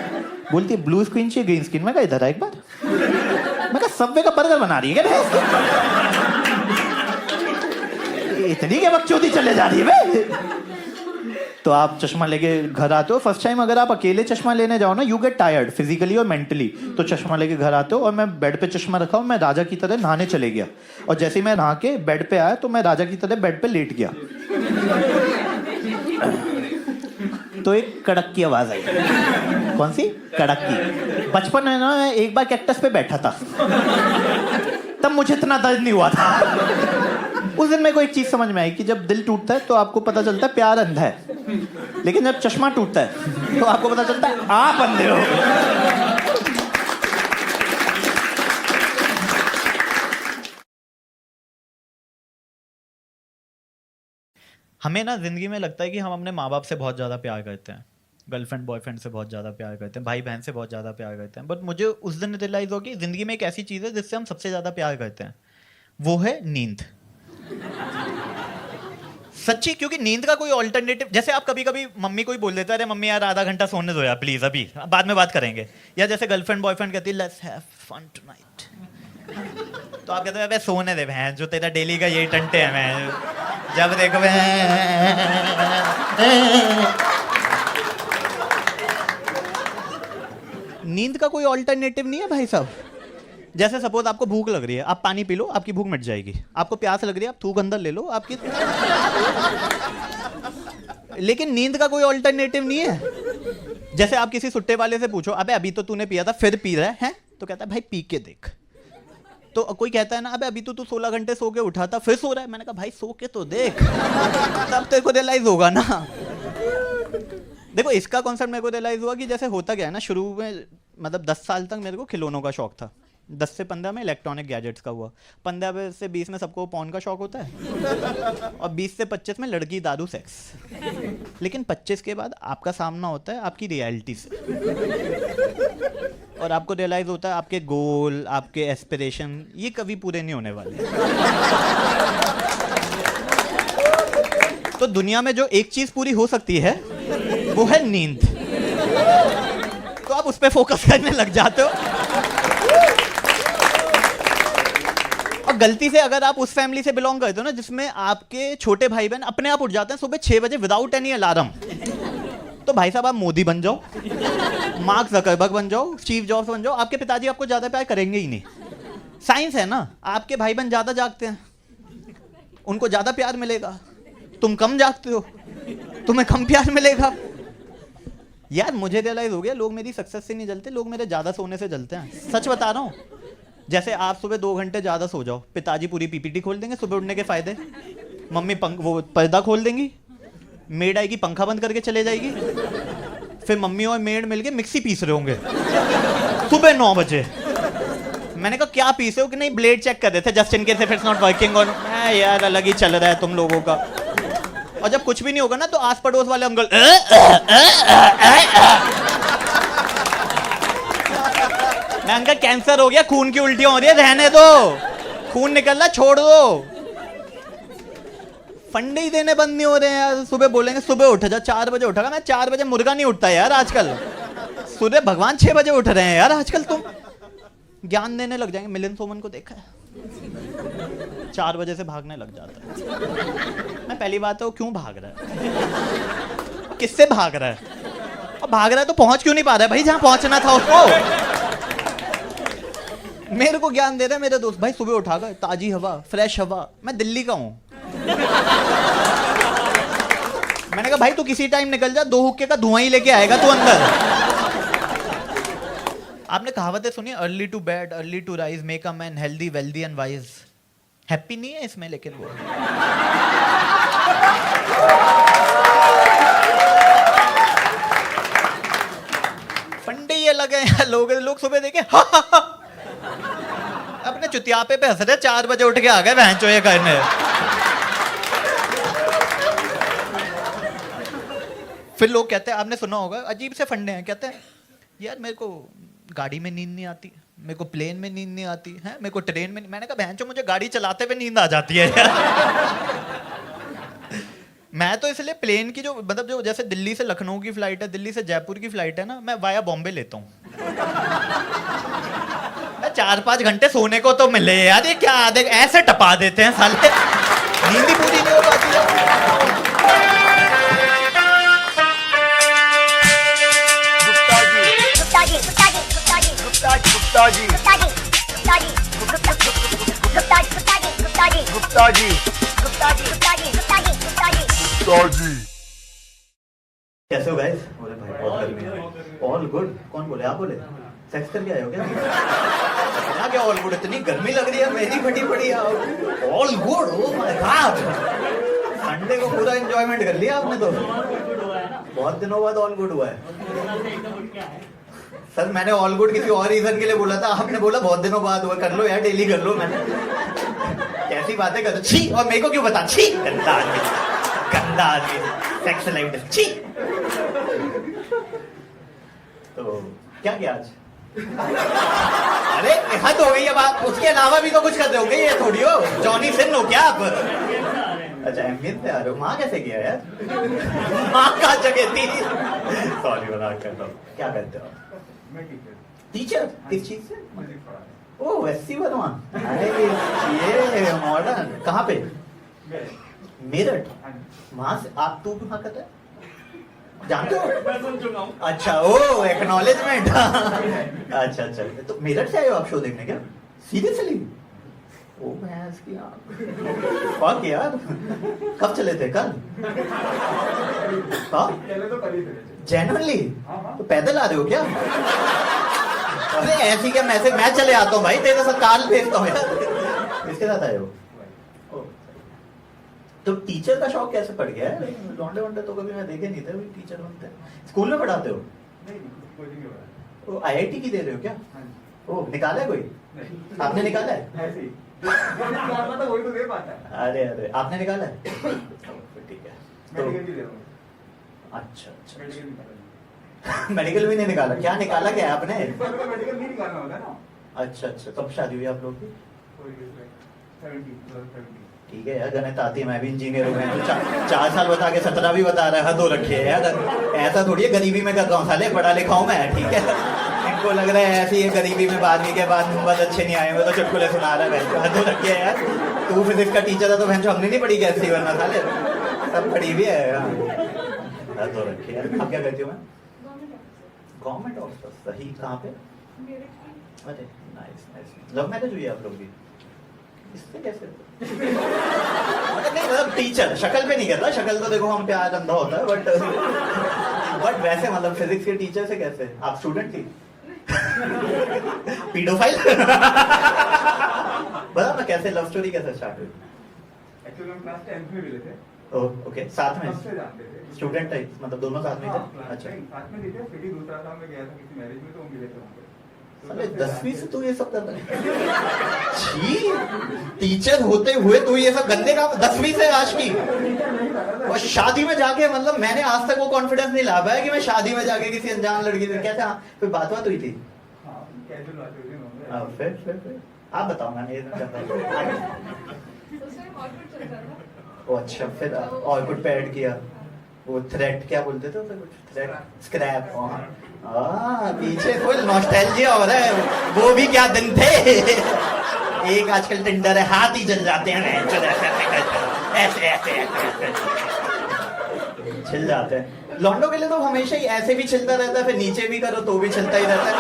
Speaker 5: बोलती ब्लू स्क्रीन चाहिए ग्रीन स्क्रीन। मैं कहा इधर आ एक बार। मैं कहा सबवे का बर्गर बना रही है क्या इतनी क्या बकचोदी चले जा रही है बे। तो आप चश्मा लेके घर आते हो, फर्स्ट टाइम अगर आप अकेले चश्मा लेने जाओ ना, यू गेट टायर्ड फिजिकली और मेंटली। तो चश्मा लेके घर आते हो, और मैं बेड पे चश्मा रखा और मैं राजा की तरह नहाने चले गया। और जैसे ही मैं नहा के बेड पे आया, तो मैं राजा की तरह बेड पे लेट गया। तो एक कड़क की आवाज आई। कौन सी? कड़क की। बचपन में ना एक बार कैक्टस पे बैठा था, तब मुझे इतना दर्द नहीं हुआ था। उस दिन मेरे को एक चीज समझ में आई कि जब दिल टूटता है तो आपको पता चलता है प्यार अंधा है, लेकिन जब चश्मा टूटता है तो आपको पता चलता है आप अंधे हो। हमें ना जिंदगी में लगता है कि हम अपने माँ बाप से बहुत ज़्यादा प्यार करते हैं, गर्लफ्रेंड बॉयफ्रेंड से बहुत ज़्यादा प्यार करते हैं, भाई बहन से बहुत ज़्यादा प्यार करते हैं। बट मुझे उस दिन रियलाइज़ हो कि ज़िंदगी में एक ऐसी चीज़ है जिससे हम सबसे ज़्यादा प्यार करते हैं, वो है नींद। सच्ची, क्योंकि नींद का कोई ऑल्टरनेटिव, जैसे आप कभी कभी मम्मी को ही बोल देते हैं अरे मम्मी यार आधा घंटा सोने दो यार प्लीज़, अभी बाद में बात करेंगे। या जैसे गर्लफ्रेंड बॉयफ्रेंड कहती है लेट्स हैव फन टुनाइट, तो आप कहते हैं अबे सोने दे बहन, जो तेरा डेली का यही टंटे हैं मैं, जब देखो नींद का कोई ऑल्टरनेटिव नहीं है भाई साहब। जैसे सपोज आपको भूख लग रही है, आप पानी पी लो, आपकी भूख मिट जाएगी। आपको प्यास लग रही है, आप थूक अंदर ले लो, आपकी लेकिन नींद का कोई ऑल्टरनेटिव नहीं है। जैसे आप किसी सुट्टे वाले से पूछो अबे अभी तो तूने पिया था फिर पी रहा है, तो कहता है भाई पी के देख। तो कोई कहता है ना अबे अभी तो तू 16 घंटे सो के उठा था फिर सो रहा है, मैंने कहा भाई सो के तो देख, तब तेरे को रियलाइज होगा ना। देखो इसका कॉन्सेप्ट मेरे को रियलाइज हुआ कि जैसे होता क्या है ना, शुरू में मतलब 10 साल तक मेरे को खिलौनों का शौक था, 10 से 15 में इलेक्ट्रॉनिक गैजेट्स का हुआ, 15 से 20 में सबको पॉर्न का शौक होता है और 20 से 25 में लड़की दारू सेक्स। लेकिन 25 के बाद आपका सामना होता है आपकी रियलिटी से और आपको रियलाइज होता है आपके गोल, आपके एस्पिरेशन ये कभी पूरे नहीं होने वाले। तो दुनिया में जो एक चीज पूरी हो सकती है वो है नींद, तो आप उस पर फोकस करने लग जाते हो। और गलती से अगर आप उस फैमिली से बिलोंग करते हो ना जिसमें आपके छोटे भाई बहन अपने आप उठ जाते हैं सुबह 6 बजे विदाउट एनी अलार्म, तो भाई साहब आप मोदी बन जाओ, मार्क जकरबर्ग बन जाओ, स्टीव जॉब्स बन जाओ, आपके पिताजी आपको ज्यादा प्यार करेंगे ही नहीं। साइंस है ना, आपके भाई बहन ज्यादा जागते हैं, उनको ज्यादा प्यार मिलेगा, तुम कम जागते हो, तुम्हें कम प्यार मिलेगा। यार मुझे रियलाइज हो गया लोग मेरी सक्सेस से नहीं जलते, लोग मेरे ज्यादा सोने से जलते हैं। सच बता रहा हूँ, जैसे आप सुबह 2 घंटे ज्यादा सो जाओ, पिताजी पूरी पीपीटी खोल देंगे सुबह उठने के फायदे, मम्मी वो पर्दा खोल देंगी, मेड आएगी पंखा बंद करके चले जाएगी, फिर मम्मी और मेड मिलके मिक्सी पीस रहे होंगे सुबह 9 बजे। मैंने कहा क्या पीसे हो? कि नहीं ब्लेड चेक कर रहे थे just in case if it's not working. और यार अलग ही चल रहा है तुम लोगों का। और जब कुछ भी नहीं होगा ना तो आस पड़ोस वाले अंकल मैं अंकल कैंसर हो गया, खून की उल्टियां हो रही है, रहने दो, खून निकल रहा छोड़ दो। फंडे ही देने बंद नहीं हो रहे हैं यार। सुबह बोलेंगे सुबह उठ जा, 4 बजे उठेगा। मैं 4 बजे मुर्गा नहीं उठता यार आजकल, सूर्य भगवान 6 बजे उठ रहे हैं यार आजकल। तुम ज्ञान देने लग जाएंगे। मिलिंद सोमन को देखा है, 4 बजे से भागने लग जाता है। मैं पहली बात है वो क्यों भाग रहा है, किससे भाग रहा है, और भाग रहा है तो पहुंच क्यों नहीं पा रहा है भाई जहां पहुंचना था उसको। मेरे को ज्ञान दे रहे हैं मेरे दोस्त, भाई सुबह उठा कर ताजी हवा, फ्रेश हवा। मैं दिल्ली का हूं, मैंने कहा भाई तू किसी टाइम निकल जा, 2 हुक्के का धुआं ही लेके आएगा तू अंदर। आपने कहावतें सुनी, early to bed early to rise make a man healthy wealthy and wise. Happy नहीं है इसमें, लेकिन वो फंडे ये लगे हैं लोग सुबह देखे अपने चुतियापे पे हंस रहे, 4 बजे उठ के आ गए बहन चोये करने। फिर लोग कहते हैं, आपने सुना होगा अजीब से फंडे हैं, कहते हैं यार मेरे को गाड़ी में नींद नहीं आती, मेरे को प्लेन में नींद नहीं आती है, मेरे को ट्रेन में। मैंने कहा बहन चो मुझे गाड़ी चलाते हुए नींद आ जाती है यार। मैं तो इसलिए प्लेन की जो मतलब जो जैसे दिल्ली से लखनऊ की फ्लाइट है, दिल्ली से जयपुर की फ्लाइट है ना, मैं वाया बॉम्बे लेता हूँ। 4-5 घंटे सोने को तो मिले यार, ये क्या देख ऐसे टपा देते हैं साले, नींद ही पूरी नहीं हो पाती है। कैसे हो गाइस? अरे भाई बहुत गर्मी है। All good? कौन बोले? आप बोले? सेक्स करके आए हो क्या? क्या ऑल गुड? इतनी गर्मी लग रही है, मेरी फटी पड़ी है। All good? Oh my God, Sunday को पूरा एंजॉयमेंट कर लिया आपने तो। बहुत दिनों बाद ऑल गुड हुआ है। सर मैंने ऑल गुड किसी और रीजन के लिए बोला था, आपने बोला बहुत दिनों बाद हुआ। कर लो यार, डेली कर लो। मैंने कैसी बातें कर, छी। और मेरे को क्यों बता, छी गंदा आदमी, गंदा आदमी, सेक्स लाइफ छी। तो क्या किया आज? अरे हद हो गई अब, आप उसके अलावा भी तो कुछ करते हो गए, ये थोड़ी हो जॉनी सिन हो क्या आप? अच्छा अहमियत पे आ रहे हो। माँ कैसे किया यार? माँ का जगह थी। सॉरी मजाक करता हूँ। क्या करते हो? टीचर? किस चीज से? ओह एससी वर्मा। अरे ये मॉडर्न। कहाँ पे? मेरठ। वहां से आप तू कहाँ करता है? जानते हो?
Speaker 2: मैं सुन चुका हूँ।
Speaker 5: अच्छा ओ एक्नॉलेजमेंट। अच्छा अच्छा, तो मेरठ से आए हो आप शो देखने क्या? सीरियसली? ओ भैंस की आँख। फक यार, कब चले थे? कल? हाँ जेन्युइनली? तो पैदल आ रहे हो क्या? अरे ऐसी क्या मैसेज, मैं चले आता हूँ भाई, तेरे साथ कार भेजता हूँ यार। किसके साथ आए हो?
Speaker 1: तो टीचर का शौक कैसे पड़ गया है? लौंडे वोंडे तो कभी मैं देखे नहीं थे टीचर बनते। स्कूल में पढ़ाते हो?
Speaker 2: नहीं कोचिंग के बाद
Speaker 1: तो आईआईटी की दे रहे हो क्या?
Speaker 2: हाँ जी
Speaker 1: ओ निकाला है कोई?
Speaker 2: नहीं
Speaker 1: आपने निकाला है?
Speaker 2: ऐसे ही निकालना तो वही तो दे पाता है
Speaker 1: अरे अरे आपने निकाला है? ठीक है तो
Speaker 2: मेडिकल भी दे रहा हूँ
Speaker 1: अच्छा अच्छा
Speaker 2: मेडिकल निकाला
Speaker 1: मेडिकल भी नहीं निकाला? क्या निकाला क्या है आपने?
Speaker 2: मेडिकल नहीं निकालना होता ना
Speaker 1: अच्छा अच्छा कब शादी हुई आप लोग की?
Speaker 2: 70
Speaker 1: ठीक है यार गणित आती है मैं भी इंजीनियर हूँ। मैं तो 4 साल बता के 17 भी बता रहा है। हद हो रखी है यार। ऐसा थोड़ी है गरीबी में कर रहा हूँ साले पढ़ा लिखा हूँ मैं ठीक है। इनको लग रहा है ऐसी है गरीबी में 12वीं के बाद बहुत अच्छे नहीं आए हुए तो चुटकुले सुना रहा है। हद हो रखी है यार। तू फिजिक्स का टीचर है तो बहन हमने नहीं पढ़ी कैसी वरना साले सब पढ़ी भी है। हद हो रखी है। आप क्या करती हो? मैं गवर्नमेंट ऑफिसर। सही कहाँ पे? अरे नाइस नाइस। लव मैरिज हुई है आप लोग की? इससे कैसे? नहीं मतलब टीचर शक्ल पे नहीं कहता। शक्ल तो देखो हम पे आज अंधा होता है बट वैसे मतलब फिजिक्स के टीचर से कैसे? आप स्टूडेंट थी? पीडोफाइल? बता ना कैसे लव स्टोरी कैसे स्टार्ट हुई?
Speaker 2: एक्चुअली हम क्लास 10th में मिले थे
Speaker 1: ओके साथ में
Speaker 2: तब से जानते थे
Speaker 1: स्टूडेंट टाइप मतलब दोनों साथ में
Speaker 2: हाँ,
Speaker 1: थे?
Speaker 2: class
Speaker 1: अच्छा
Speaker 2: 10 साथ में थे फिर भी दूसरा साल में गया था किसी मैरिज में तो वो मिले थे वहाँ पे तो
Speaker 1: अरे
Speaker 2: तब से
Speaker 1: 10वीं से
Speaker 2: जानते
Speaker 1: तू ये सब कर रहा है? छी टीचर होते हुए तू ये सब गंदे काम 10वीं से आज की
Speaker 2: थे। टीचर नहीं था ना,
Speaker 1: और शादी में जाके मतलब मैंने आज तक वो कॉन्फिडेंस नहीं ला पाया कि मैं शादी में जाके किसी अनजान लड़की से कैसे हाँ कोई बात हुई थी?
Speaker 2: हाँ कैजुअल बात हुई थी वहाँ पे।
Speaker 1: फिर आप बताओ मैंने ये नहीं जानता। आगे। ओ अच्छा फिर और कुछ पे ऐड किया वो थ्रेड क्या बोलते थे उसे? कुछ थ्रेड स्क्रैप। पीछे फुल नॉस्टैल्जिया हो रहा है। वो भी क्या दिन थे। एक आजकल टिंडर है हाथ ही जल जाते हैं ऐसे ऐसे छिल जाते हैं। लौंडों के लिए तो हमेशा ही ऐसे भी छिलता रहता है फिर नीचे भी करो तो भी छिलता ही रहता है।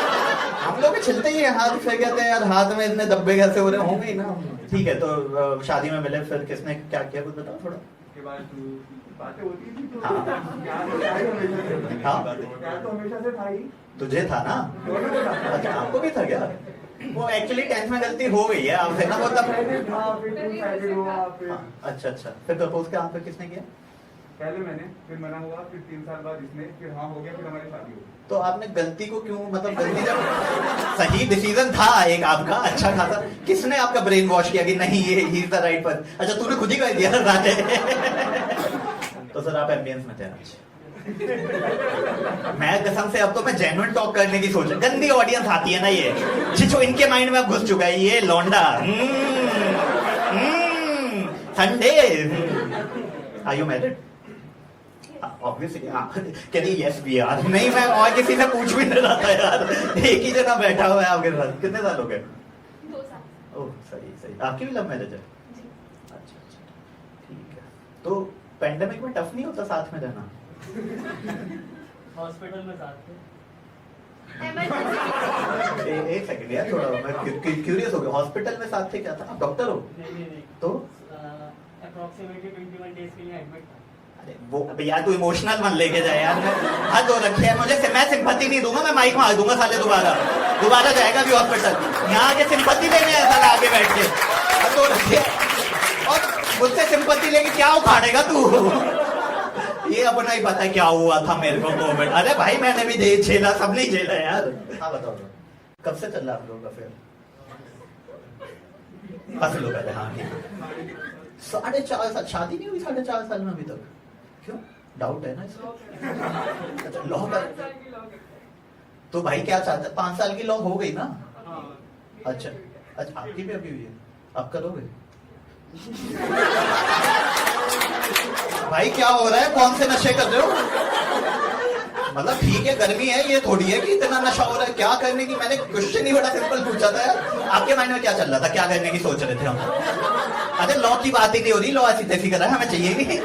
Speaker 1: हम लोग भी छिलते ही हैं हाथ से कहते हैं यार हाथ में इतने धब्बे कैसे हो रहे होंगे ही ना। ठीक है तो शादी में मिले फिर किसने क्या किया कुछ बताओ थोड़ा।
Speaker 2: उसके बाद बातें होती थी तो
Speaker 1: हाँ।
Speaker 2: प्यार तो था ही हमेशा से।
Speaker 1: हाँ।
Speaker 2: प्यार तो हमेशा से था ही
Speaker 1: तुझे था ना?
Speaker 2: दोनों को था।
Speaker 1: अच्छा आपको भी था क्या? वो एक्चुअली 10th में गलती हो गई है आपसे ना वो तब।
Speaker 2: Two-sided था, फिर two-sided हुआ, फिर
Speaker 1: हाँ, अच्छा अच्छा फिर प्रपोज क्या पे किसने किया?
Speaker 2: पहले मैंने फिर मना हुआ फिर 3 साल बाद इसने फिर हाँ हो गया फिर हमारी शादी हो गई।
Speaker 1: तो आपने गलती को क्यों मतलब गलती जब सही डिसीजन था एक आपका अच्छा खासा किसने आपका ब्रेन वॉश किया कि नहीं ये he is the right person? अच्छा तूने खुद ही कर दिया साले। तो सर आप एम्बियंस में थे आज। मैं कसम से अब तो मैं जेन्युइन टॉक करने की सोच गंदी ऑडियंस आती है ना ये जिसको इनके माइंड में अब घुस चुका है ये लौंडा Sunday are you married? Obviously कहती यस वी आर। नहीं मैं और किसी से पूछ भी नहीं रहा था यार एक ही जना बैठा हुआ है आपके साथ। कितने साल हो गए?
Speaker 4: 2 साल।
Speaker 1: ओह सही सही। आपकी भी लव मैरिज है? अच्छा अच्छा ठीक है। तो पेंडेमिक में टफ नहीं होता साथ में रहना?
Speaker 7: हॉस्पिटल में साथ थे।
Speaker 1: एक सेकंड यार थोड़ा मैं क्यूरियस हो गया। हॉस्पिटल में साथ थे क्या था? आप डॉक्टर हो?
Speaker 7: नहीं
Speaker 1: तो
Speaker 7: अप्रोक्सीमेटली 21 डेज के लिए एडमिट था।
Speaker 1: अरे वो अबे यार तू इमोशनल मन लेके जाए यार। हद हो रखी है मुझे मैं सिंपैथी नहीं दूंगा। मैं माइक मार दूंगा साले दोबारा जाएगा भी हॉस्पिटल यहाँ आके सिंपैथी लेने ऐसा आगे बैठ के। हद हो रखी है और मुझसे सिंपैथी लेके क्या उखाड़ेगा तू? ये अपना ही पता है क्या हुआ था मेरे को मोमेंट। अरे भाई मैंने भी झेला सबने ही झेला यार। हाँ बताओ कब से चल रहा आप लोगों का फिर? हंस लो पहले। हाँ ठीक है 4.5 साल शादी नहीं हुई 4.5 साल में अभी तक? क्यों डाउट है ना इसमें? अच्छा लॉ का तो भाई क्या चाहते 5 साल की लॉ हो गई ना? अच्छा अच्छा आपकी भी अभी हुई है आप करोगे? भाई क्या हो रहा है कौन से नशे कर रहे हो? मतलब ठीक है गर्मी है ये थोड़ी है कि इतना नशा हो रहा है। क्या करने की मैंने क्वेश्चन ही बड़ा सिंपल पूछा था यार। आपके माइंड में क्या चल रहा था? क्या करने की सोच रहे थे हम? अरे लॉ की बात ही नहीं हो रही। लॉ ऐसी तैसी करा है हमें चाहिए नहीं।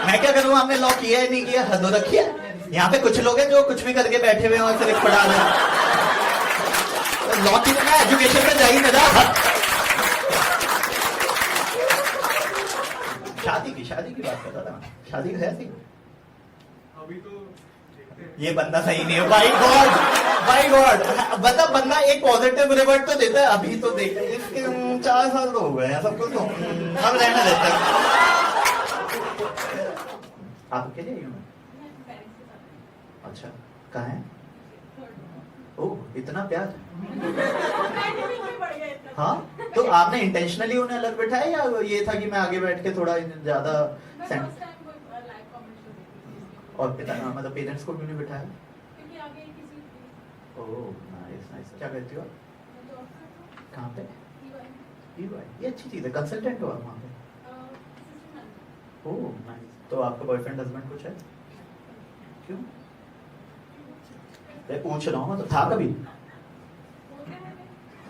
Speaker 1: मैं क्या करूँ हमने लॉ किया है नहीं किया हद हो रखी है। यहाँ पे कुछ लोग हैं जो कुछ भी करके बैठे हुए हैं और सिर्फ पढ़ा रहे हैं। लॉ की मैं एजुकेशन में जा ही नहीं रहा। शादी की बात कर रहा था। शादी है सी
Speaker 2: अभी तो
Speaker 1: ये बंदा सही नहीं है भाई गॉड माय गॉड, मतलब बंदा एक पॉजिटिव रिवर्ट तो देता है। अभी तो देख इसके 4 साल तो हो गए हैं, सब कुछ तो हम रहने देते हैं। आप अकेले आई हो? अच्छा, कहाँ है? ओह, इतना प्यार। हाँ, तो आपने इंटेंशनली उन्हें अलग बिठाया या ये था कि मैं आगे बैठ के थोड़ा ज्यादा और पिता मतलब पेरेंट्स को क्यों नहीं बिठाया? Oh nice nice. क्या करती हो? कहाँ पे? ये अच्छी चीज है। कंसल्टेंट हो आप वहाँ पे? Oh nice. तो आपका बॉयफ्रेंड हस्बैंड कुछ है? क्यों? मैं पूछ रहा हूँ, तो था कभी?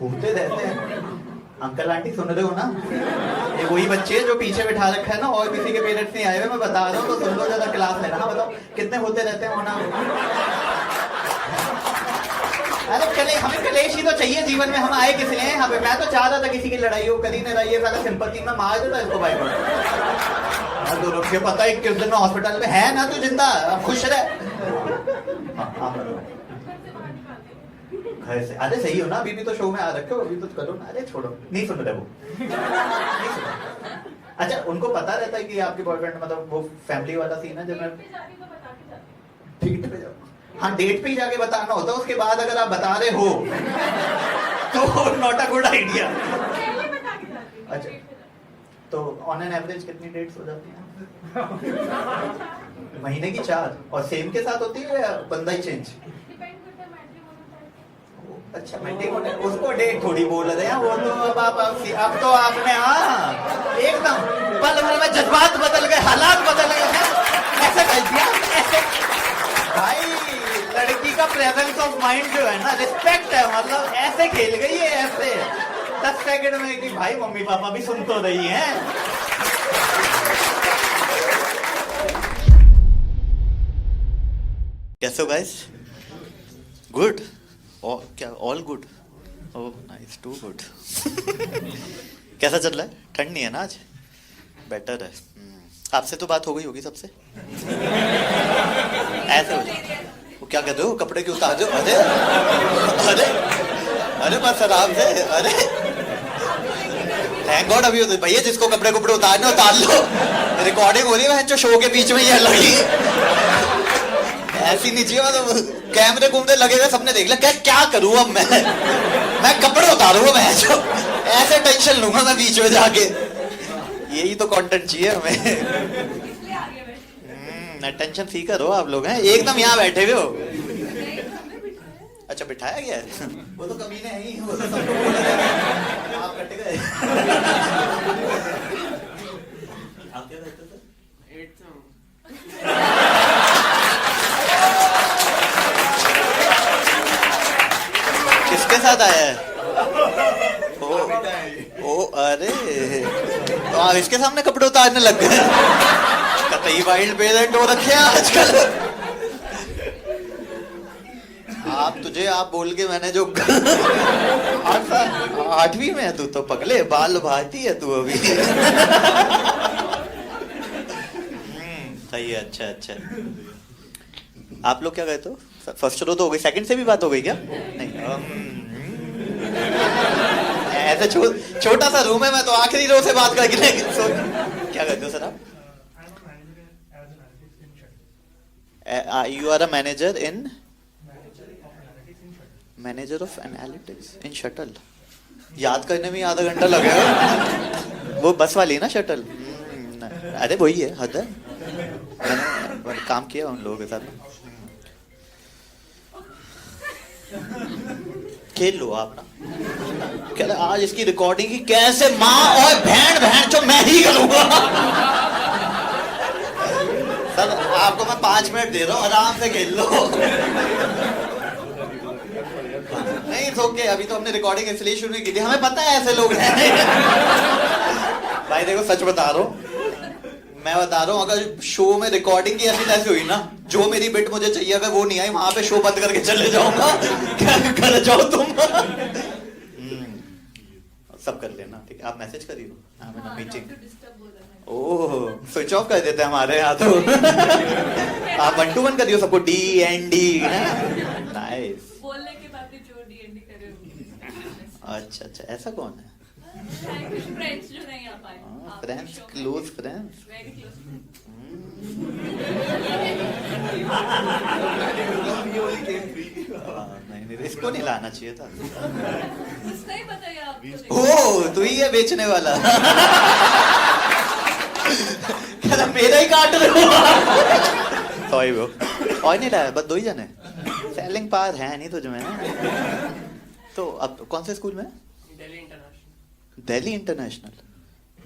Speaker 1: होते रहते हैं। अंकल आंटी सुन रहे हो ना? ये वही बच्चे जो पीछे बिठा रखा है ना, और किसी के पेरेंट्स नहीं आए हुए, मैं बता रहा हूँ, तो सुन लो ज्यादा क्लास लेना। हाँ बताओ, कितने होते रहते हैं होना? अरे चले, हमें कलेश ही तो चाहिए जीवन में। हम आए किस लिए यहाँ पे? मैं तो चाह रहा था किसी की लड़ाई हो, करी नहीं रही है, साला सिंपैथी में मार देता इसको भाई को। तो रुक के पता है किस दिन में हॉस्पिटल में है ना, तू जिंदा खुश रहे। हाँ, घर से। अरे सही हो ना, अभी भी तो शो में आ रखे हो, अभी तो करो ना। अरे छोड़ो, नहीं सुन रहे वो, नहीं सुन। अच्छा, उनको पता रहता है कि आपके बॉयफ्रेंड, मतलब वो फैमिली वाला सीन है जब मैं डेट पे जाऊँ? हाँ, डेट पे ही जाके बताना होता है। उसके बाद अगर आप बता रहे हो तो नॉट अ गुड आइडिया। अच्छा, तो ऑन एन एवरेज कितनी डेट्स हो जाती हैं? महीने की 4? और सेम के साथ होती है या बंदा ही चेंज? अच्छा, मैं उसको डेट थोड़ी बोल रहे हैं, वो तो अब तो आपने हाँ एकदम पल भर में जज्बात बदल गए, हालात बदल गए हैं। ऐसे कर दिया ऐसे। भाई लड़की का प्रेजेंस ऑफ माइंड जो है ना, रिस्पेक्ट है, मतलब ऐसे खेल गई है ऐसे 10 सेकंड में कि भाई मम्मी पापा भी सुन तो रही हैं। कैसे हो गाइस? गुड? क्या all good? Oh nice, too good. कैसा चल रहा है? ठंड नहीं है ना आज? बेटर है। आपसे तो बात हो गई होगी सबसे? ऐसे हो जाए वो क्या कहते हो, कपड़े क्यों उतार दो? अरे अरे अरे बस आराम से। अरे थैंक गॉड, अभी भैया जिसको कपड़े कपड़े उतारने उतार लो। रिकॉर्डिंग हो रही है जो शो के बीच में ये लगी ऐसी नहीं चाहिए, मतलब कैमरे घूमने लगे हुए, सबने देख लिया। क्या करूं अब मैं कपड़े उतारूंगा, मैं जो ऐसे टेंशन लूंगा मैं बीच में जाके। यही तो कंटेंट चाहिए हमें। टेंशन सीकर हो आप लोग हैं, एकदम यहाँ बैठे हुए हो। अच्छा, बिठाया गया है? वो तो कमीने हैं ही, वो तो सबको बोल रहे हैं। आप कट गए। आप क्या कहते थे?
Speaker 2: 8th में।
Speaker 1: किसके साथ आया है? ओ अरे, तो आप इसके सामने कपड़े उतारने लग गए? कतई वाइल्ड पेरेंट हो रखे हैं आजकल। आप बोल के मैंने जो 8वीं में है तू तो पगले, बाल भाती है तू अभी। सही है, अच्छा अच्छा। आप लोग क्या कहते हो? फर्स्ट रो तो हो गई, सेकंड से भी बात हो गई क्या? नहीं, ऐसे छोटा सा रूम है, मैं तो आखिरी रो से बात करके क्या कहते हो सर आप? You are a manager in manager of analytics in shuttle. याद करने में आधा घंटा लगेगा। वो बस वाली है ना शटल? अरे वही है, हद है। मैंने काम किया उन लोगों के साथ। खेल लो आप ना। कह रहे आज इसकी रिकॉर्डिंग की कैसे माँ और बहन जो मैं ही करूंगा। सर आपको मैं 5 मिनट दे रहा हूँ, आराम से खेल लो। नहीं ओके, अभी तो हमने रिकॉर्डिंग इसलिए शुरू नहीं की थी, हमें पता है ऐसे लोग हैं। भाई देखो सच बता रहा हूँ, मैं बता रहा हूँ, अगर शो में रिकॉर्डिंग की ऐसी तैसी हुई ना, जो मेरी बिट मुझे चाहिए अगर वो नहीं आई, वहां पे शो बंद करके चले जाऊंगा। क्या कर जाओ तुम। सब कर लेना, ठीक है? आप मैसेज करिए मीटिंग। ओह स्विच ऑफ कर देते हैं हमारे यहाँ तो। आप 1 to 1 करियो सबको, DND। नाइस।
Speaker 8: बोलने के बाद भी जो D&D कर रहे हो
Speaker 5: अच्छा अच्छा, ऐसा कौन है?
Speaker 8: कुछ फ्रेंड्स जो नहीं आ पाए
Speaker 5: friends, close friends.
Speaker 8: Very close
Speaker 5: नहीं नहीं, इसको नहीं लाना चाहिए था।
Speaker 8: कुछ नहीं बताया आपको
Speaker 5: ओ तू ही है बेचने वाला। क्या मेरा ही काट रहे हो? सॉरी ब्रो, और नहीं लाया, बस 2 ही जने। सेलिंग पावर है नहीं तुझ में। तो अब कौन से स्कूल में?
Speaker 7: दिल्ली इंटरनेशनल।
Speaker 5: दिल्ली इंटरनेशनल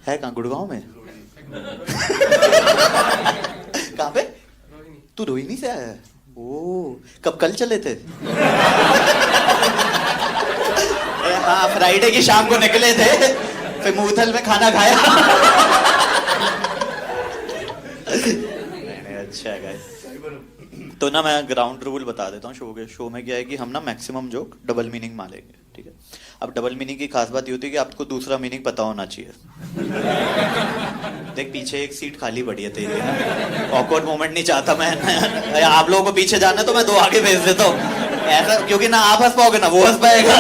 Speaker 5: है कहाँ? गुड़गांव में? कहाँ पे? तू रोहिणी से आया है? ओ कब? कल चले थे? हाँ, फ्राइडे की शाम को निकले थे, फिर मूर्थल में खाना खाया। नहीं, अच्छा है guys। तो ना मैं ग्राउंड रूल बता देता हूँ शो के। शो में क्या है कि हम ना मैक्सिमम जोक डबल मीनिंग मारेंगे, ठीक है? अब डबल मीनिंग की खास बात ये होती है कि आपको दूसरा मीनिंग पता होना चाहिए। देख पीछे एक सीट खाली पड़ी है तेरी, ऑकवर्ड मोमेंट नहीं चाहता मैं। आप लोगों को पीछे जाना है तो मैं 2 आगे भेज देता हूँ ऐसा, क्योंकि ना आप हंस पाओगे ना वो हंस पाएगा।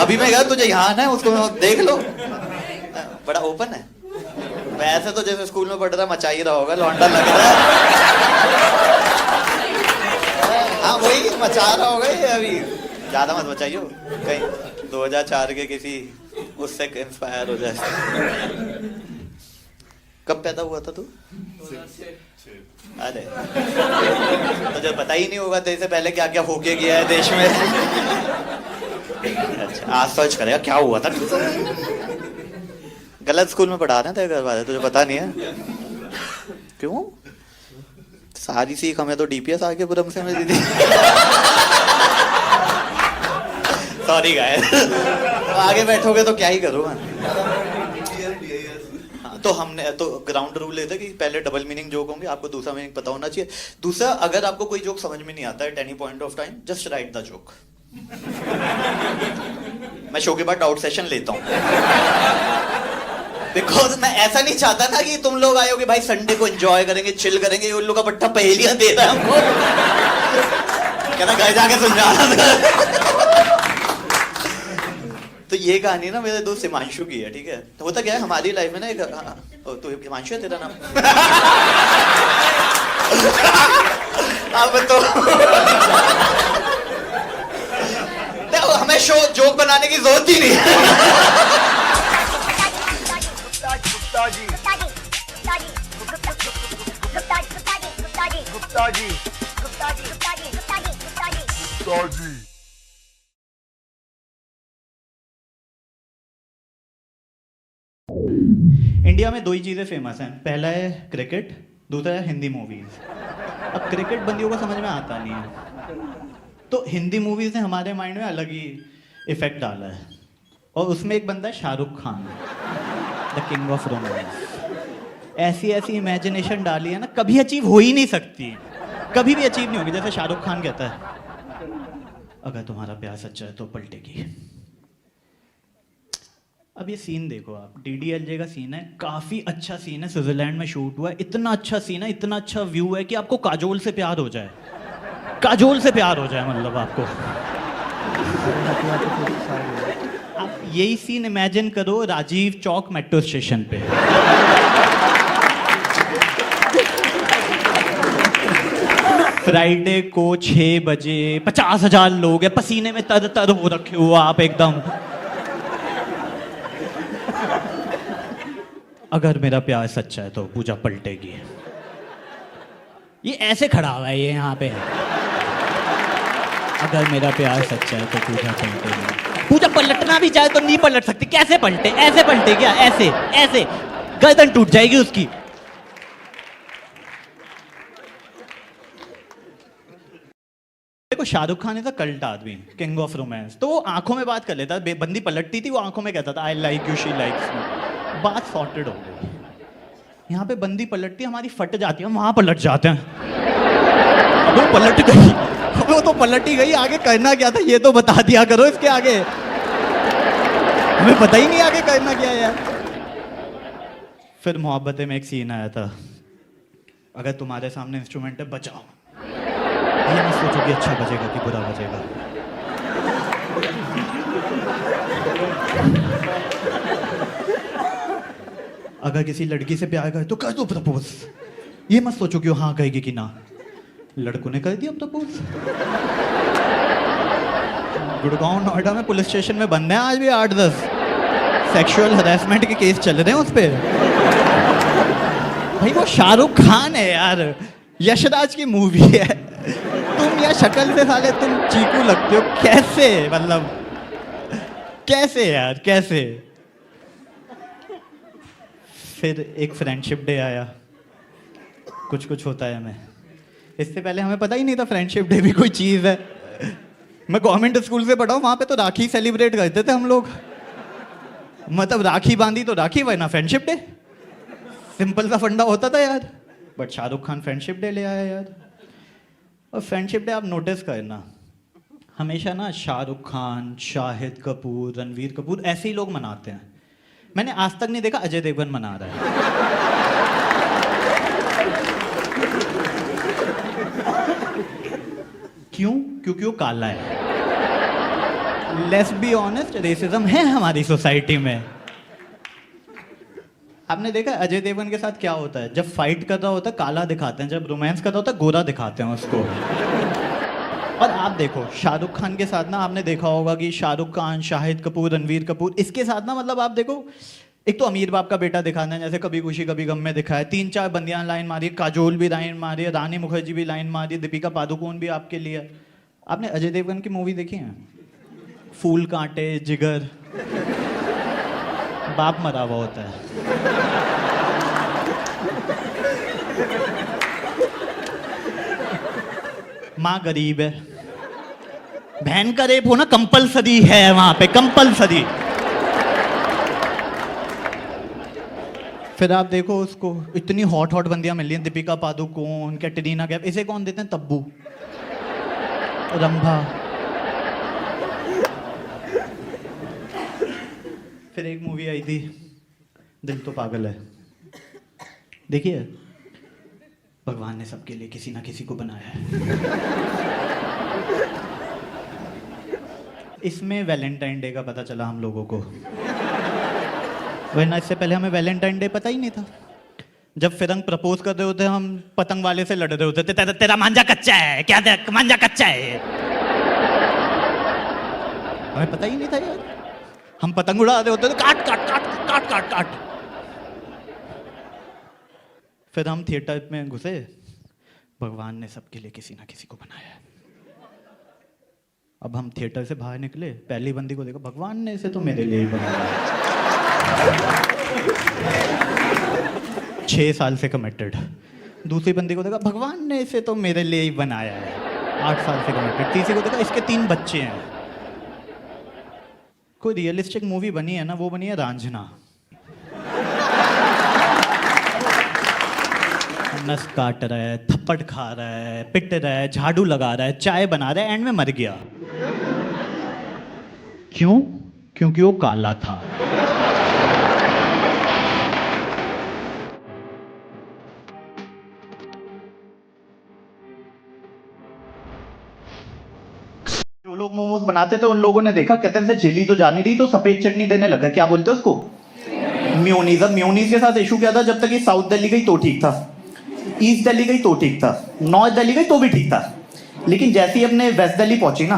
Speaker 5: अभी मैं कहा तुझे यहाँ आना है, उसको देख लो, बड़ा ओपन है। वैसे तो जैसे स्कूल में पढ़ रहा मचा ही रहा होगा, लौंडा लग रहा है। हाँ वही मचा रहा होगा ये। अभी ज्यादा मत मचाइयो, कहीं 2004 के किसी उससे इंस्पायर हो जाए। कब पैदा हुआ था तू? अरे तुझे पता ही नहीं होगा तो इससे पहले क्या क्या होके गया है देश में। अच्छा आज सर्च करेगा क्या हुआ था। गलत स्कूल में पढ़ा रहे हैं तेरे घर वाले, तुझे पता नहीं है? क्यों? सारी सीख हमें तो डीपीएस आगे पुरम से मिली थी। सॉरी गाइस, आगे बैठोगे तो क्या ही करूँगा। तो हमने तो ग्राउंड रूल लेते कि पहले डबल मीनिंग जोक होंगे, आपको दूसरा मीनिंग पता होना चाहिए। दूसरा, अगर आपको कोई जोक समझ में नहीं आता है at any point of time, just right the joke. मैं शो के बाद डाउट सेशन लेता हूँ, बिकॉज मैं ऐसा नहीं चाहता ना कि तुम लोग आए हो कि भाई संडे को एंजॉय करेंगे, चिल करेंगे, उन लोग का पट्टा पहेलियां दे रहा है हमको। कहना घर जाके सुलझाना था। तो ये कहानी ना मेरे दोस्त हिमांशु की है, ठीक है? तो होता क्या है हमारी लाइफ में ना एक, तो हिमांशु है तेरा नाम? अब तो देखो हमें शो जोक बनाने की जरूरत ही नहीं है। इंडिया में 2 ही चीज़ें फेमस हैं, पहला है क्रिकेट, दूसरा है हिंदी मूवीज। अब क्रिकेट बंदियों को समझ में आता नहीं है, तो हिंदी मूवीज ने हमारे माइंड में अलग ही इफेक्ट डाला है। और उसमें एक बंदा है Shahrukh Khan, the king of romance. ऐसी ऐसी इमेजिनेशन डाली है ना, कभी अचीव हो ही नहीं सकती, कभी भी अचीव नहीं होगी। जैसे शाहरुख खान कहता है अगर तुम्हारा प्यार सच्चा है तो पलटेगी। अब ये सीन देखो आप, DDLJ का सीन है, काफी अच्छा सीन है, स्विट्जरलैंड में शूट हुआ है, इतना अच्छा सीन है, इतना अच्छा व्यू है कि आपको काजोल से प्यार हो जाए, काजोल से प्यार हो जाए, मतलब आपको। आप यही सीन इमेजिन करो राजीव चौक मेट्रो स्टेशन पे। फ्राइडे को 6 बजे 50,000 लोग हैं, पसीने में तर तर हो रखे हो आप एकदम। अगर मेरा प्यार सच्चा है तो पूजा पलटेगी। ये ऐसे खड़ा हुआ है ये यहाँ पे। अगर मेरा प्यार सच्चा है तो पूजा पलटेगी। पूजा पलटना भी चाहे तो नहीं पलट सकती, कैसे पलटे? ऐसे पलटे क्या? ऐसे ऐसे गर्दन टूट जाएगी उसकी। देखो Shahrukh Khan is a cult आदमी, किंग ऑफ रोमांस, तो वो आंखों में बात कर लेता है। बंदी पलटती थी, वो आंखों में कहता था I like you, she likes me. बात सॉर्टेड हो गई। यहाँ पे बंदी पलटती है, हमारी फट जाती है, हम वहां पलट जाते हैं। अब वो पलट गई, अब वो तो पलट ही गई, आगे करना क्या था ये तो बता दिया करो। इसके आगे हमें पता ही नहीं आगे करना क्या है यार। फिर मोहब्बतें में एक सीन आया था, अगर तुम्हारे सामने इंस्ट्रूमेंट है बजाओ। ये मत सोचो कि अच्छा बजेगा कि बुरा बजेगा, अगर किसी लड़की से प्यार करे तो कर दो प्रपोज, ये मत सोचो कि वो हाँ कहेगी कि ना। लड़कों ने कर दिया प्रपोज। गुड़गांव नोएडा में पुलिस स्टेशन में बंद हैं आज भी 8-10 सेक्सुअल हरासमेंट के केस चल रहे हैं उस पे। भाई वो शाहरुख खान है यार, यशराज की मूवी है, तुम या शक्ल से साले तुम चीकू लगते हो, कैसे मतलब कैसे यार कैसे। फिर एक फ्रेंडशिप डे आया, कुछ कुछ होता है हमें, इससे पहले हमें पता ही नहीं था फ्रेंडशिप डे भी कोई चीज़ है। मैं गवर्नमेंट स्कूल से पढ़ा हूँ, वहाँ पे तो राखी सेलिब्रेट करते थे हम लोग, मतलब राखी बांधी तो राखी वरना फ्रेंडशिप डे, सिंपल सा फंडा होता था यार। But Shahrukh Khan friendship day ले आया यार। और फ्रेंडशिप डे आप नोटिस करना, हमेशा ना शाहरुख खान, शाहिद कपूर, रणवीर कपूर ऐसे ही लोग मनाते हैं। मैंने आज तक नहीं देखा अजय देवगन मना रहा है। क्यों? क्योंकि वो काला है। लेट्स बी ऑनेस्ट, रेसिज्म है हमारी सोसाइटी में। आपने देखा अजय देवगन के साथ क्या होता है, जब फाइट कर रहा होता है काला दिखाते हैं, जब रोमांस कर रहा होता है गोरा दिखाते हैं उसको। और आप देखो शाहरुख खान के साथ ना, आपने देखा होगा कि शाहरुख खान, शाहिद कपूर, रणवीर कपूर, इसके साथ ना मतलब आप देखो, एक तो अमीर बाप का बेटा दिखाना है, जैसे कभी खुशी कभी गम में दिखाया, 3-4 बंदियां लाइन मारी, काजोल भी लाइन मारी, रानी मुखर्जी भी लाइन मारी, दीपिका पादुकोण भी आपके लिए। आपने अजय देवगन की मूवी देखी है? फूल कांटे, जिगर, बाप मरा हुआ होता है। माँ गरीब है, बहन का रेप होना कंपलसरी है वहां पे, कंपलसरी। फिर आप देखो उसको, इतनी हॉट हॉट बंदियां मिल रही हैं, दीपिका पादुकोण, कैटरीना कैफ, इसे कौन देते हैं? तब्बू, रंभा। फिर एक मूवी आई थी दिल तो पागल है, देखिए, भगवान ने सबके लिए किसी ना किसी को बनाया है। इसमें वैलेंटाइन डे का पता चला हम लोगों को, वरना इससे पहले हमें वैलेंटाइन डे पता ही नहीं था। जब फिरंग प्रपोज कर रहे होते हम पतंग वाले से लड़ रहे होते थे, तेरा मांझा कच्चा है क्या, मांझा कच्चा है। हमें पता ही नहीं था यार, हम पतंग उड़ा रहे होते थे, काट काट काट काट काट काट। फिर हम थिएटर में घुसे, भगवान ने सबके लिए किसी ना किसी को बनाया है। अब हम थिएटर से बाहर निकले, पहली बंदी को देखो, भगवान ने इसे तो मेरे लिए ही बनाया है। 6 साल से कमिटेड। दूसरी बंदी को देखा, भगवान ने इसे तो मेरे लिए ही बनाया है, 8 साल से कमिटेड। तीसरी को देखा, इसके 3 बच्चे हैं। कोई रियलिस्टिक मूवी बनी है ना, वो बनी है रांझना। नस काट रहा है, थप्पड़ खा रहा है, पिट रहा है, झाड़ू लगा रहा है, चाय बना रहा है, एंड में मर गया। क्यों? क्योंकि वो काला था। जो लोग मोमोज बनाते थे उन लोगों ने देखा, कहते थे चिली तो जानी रही तो सफेद चटनी देने लगा, क्या बोलते हैं उसको, म्योनीज। अब म्योनीज के साथ इशू क्या था, जब तक ये साउथ दिल्ली गई तो ठीक था, ईस्ट दिल्ली गई तो ठीक था, नॉर्थ दिल्ली गई तो भी ठीक था, लेकिन जैसे ही अपने वेस्ट दिल्ली पहुंची ना,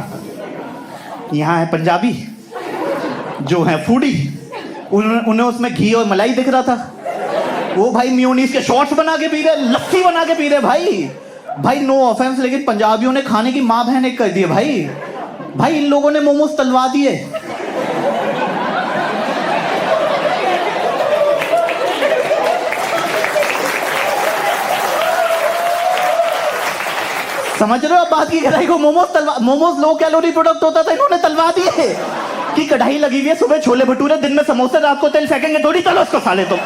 Speaker 5: यहाँ है पंजाबी जो है फूडी, उन्हें उसमें घी और मलाई दिख रहा था। वो भाई म्योनीज के शॉर्ट्स बना के पी रहे, लस्सी बना के पी रहे। भाई नो ऑफेंस, लेकिन पंजाबियों ने खाने की माँ बहन एक कर दिए। भाई इन लोगों ने मोमोज तलवा दिए। समझ रहे हो आप बात की गहराई को? मोमोज लो कैलोरी प्रोडक्ट होता था, इन्होंने तलवा दिए कि कढ़ाई लगी हुई है, सुबह छोले भटूरे, दिन में समोसे, रात को तेल फेंकेंगे, थोड़ी तलो उसको साले तुम।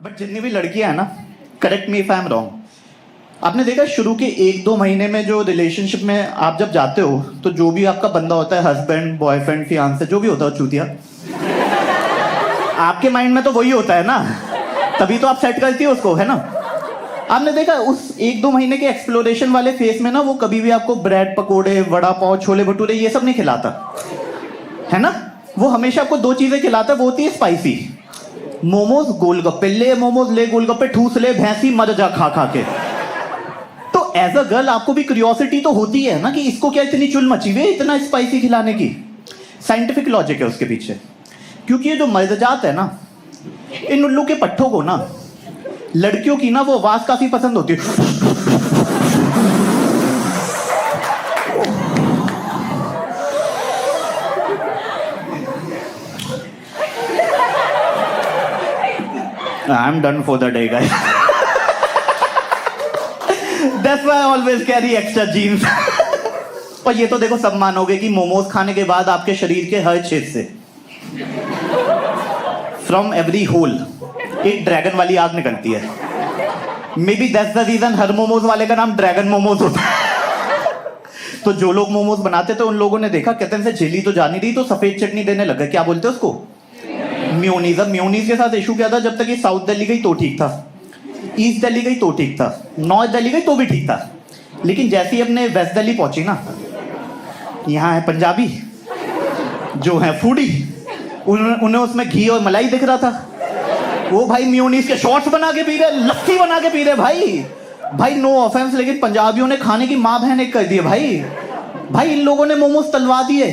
Speaker 5: बट जितनी भी लड़कियां हैं ना, correct me if I am wrong, आपने देखा शुरू के 1-2 महीने में जो रिलेशनशिप में आप जब जाते हो, तो जो भी आपका बंदा होता है, हस्बैंड, बॉयफ्रेंड, फियांसे, जो भी होता है चूतिया, आपके माइंड में तो वही होता है ना, तभी तो आप सेट करती हो उसको, है ना। आपने देखा उस 1-2 महीने के एक्सप्लोरेशन वाले फेस में ना, वो कभी भी आपको ब्रेड पकोड़े, वड़ा पाव, छोले भटूरे ये सब नहीं खिलाता, है ना। वो हमेशा आपको 2 चीजें खिलाता है, वो होती है स्पाइसी मोमोज, गोलगप्पे। ले मोमोज, ले गोलगप्पे, ठूस ले भैंसी, मर जा खा खा के। तो एज अ गर्ल आपको भी क्यूरियोसिटी तो होती है ना कि इसको क्या इतनी चुल मची हुई है इतना स्पाइसी खिलाने की। साइंटिफिक लॉजिक है उसके पीछे, क्योंकि ये जो मर्दजात है ना, इन उल्लू के पट्टों को ना लड़कियों की ना वो आवाज काफी पसंद होती है। I'm done for the day, guys. That's why I always carry extra jeans. और ये तो देखो सब मानोगे कि मोमोज खाने के बाद आपके शरीर के हर छेद से, फ्रॉम एवरी होल, एक ड्रैगन वाली आग निकलती है। Maybe that's the reason हर मोमोज वाले का नाम ड्रैगन मोमोज होता है। तो जो लोग मोमोज बनाते थे उन लोगों ने देखा, कहते हैं झेली तो जा नहीं रही, तो सफेद चटनी देने लगे। क्या बोलते हैं उसको? म्योनीज। अब म्योनीज के साथ इशू क्या था, जब तक ये साउथ दिल्ली गई तो ठीक था, ईस्ट दिल्ली गई तो ठीक था, नॉर्थ दिल्ली गई तो भी ठीक था, लेकिन जैसे ही अपने वेस्ट दिल्ली पहुंची ना, यहाँ है पंजाबी जो है फूडी, उन्हें उसमें घी और मलाई दिख रहा था। वो भाई म्योनीज के शॉर्ट्स बना के पी रहे, लस्सी बना के पी रहे। भाई नो ऑफेंस, लेकिन पंजाबियों ने खाने की माँ बहन एक कर दी है भाई इन लोगों ने मोमोज तलवा दिए।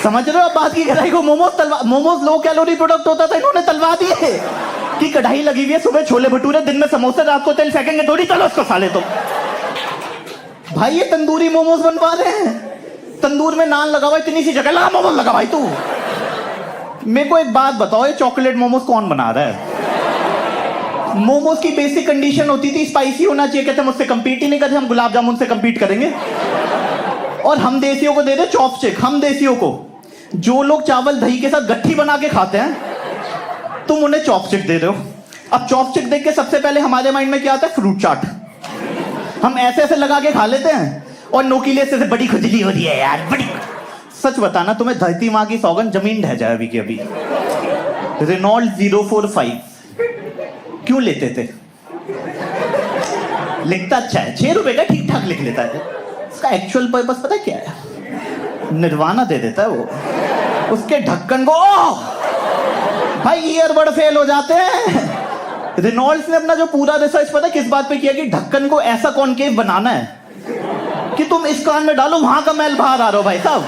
Speaker 5: समझ रहे हो आप बात की गहराई को? मोमोज लो कैलोरी प्रोडक्ट होता था, इन्होंने तलवा दिए कि कढ़ाई लगी हुई है, सुबह छोले भटूरे, दिन में समोसे, रात को तेल फेंकेंगे थोड़ी, चलो उसको साले। तो भाई ये तंदूरी मोमोज बनवा रहे हैं, तंदूर में नान लगा हुआ, इतनी सी जगह लगा मोमोज लगा। भाई तू मेरे को एक बात बताओ, ये चॉकलेट मोमोज कौन बना रहा है? मोमोज की बेसिक कंडीशन होती थी स्पाइसी होना चाहिए। कहते मुझसे कंपीट ही नहीं करते, हम गुलाब जामुन से कंपीट करेंगे। और हम देसियों को दे दे चॉपस्टिक, हम देसियों को, जो लोग चावल दही के साथ गट्ठी बना के खाते हैं, तुम उन्हें चॉपस्टिक दे रहे हो। अब चॉपस्टिक देख के सबसे पहले हमारे माइंड में क्या आता है? फ्रूट चाट। हम ऐसे ऐसे लगा के खा लेते हैं, और नोकीले से बड़ी खुजली हो रही है यार, बड़ी। सच बताना, तुम्हें धरती माँ की सौगंध, जमीन ढह जाए अभी की अभी। रेनॉल्ड 045 क्यों लेते थे? लिखता अच्छा है, 6 रुपए का ठीक ठाक लिख लेता है। उसका एक्चुअल पर्पस पता है क्या है? निर्वाणा दे देता है वो। उसके ढक्कन को भाई ईयरबड फेल हो जाते हैं। रेनॉल्ड्स ने अपना जो पूरा रिसर्च पता है किस बात पे किया, कि ढक्कन को ऐसा कॉनकेव बनाना है कि तुम इस कान में डालो, वहां का मैल बाहर आ रहा हो। भाई साहब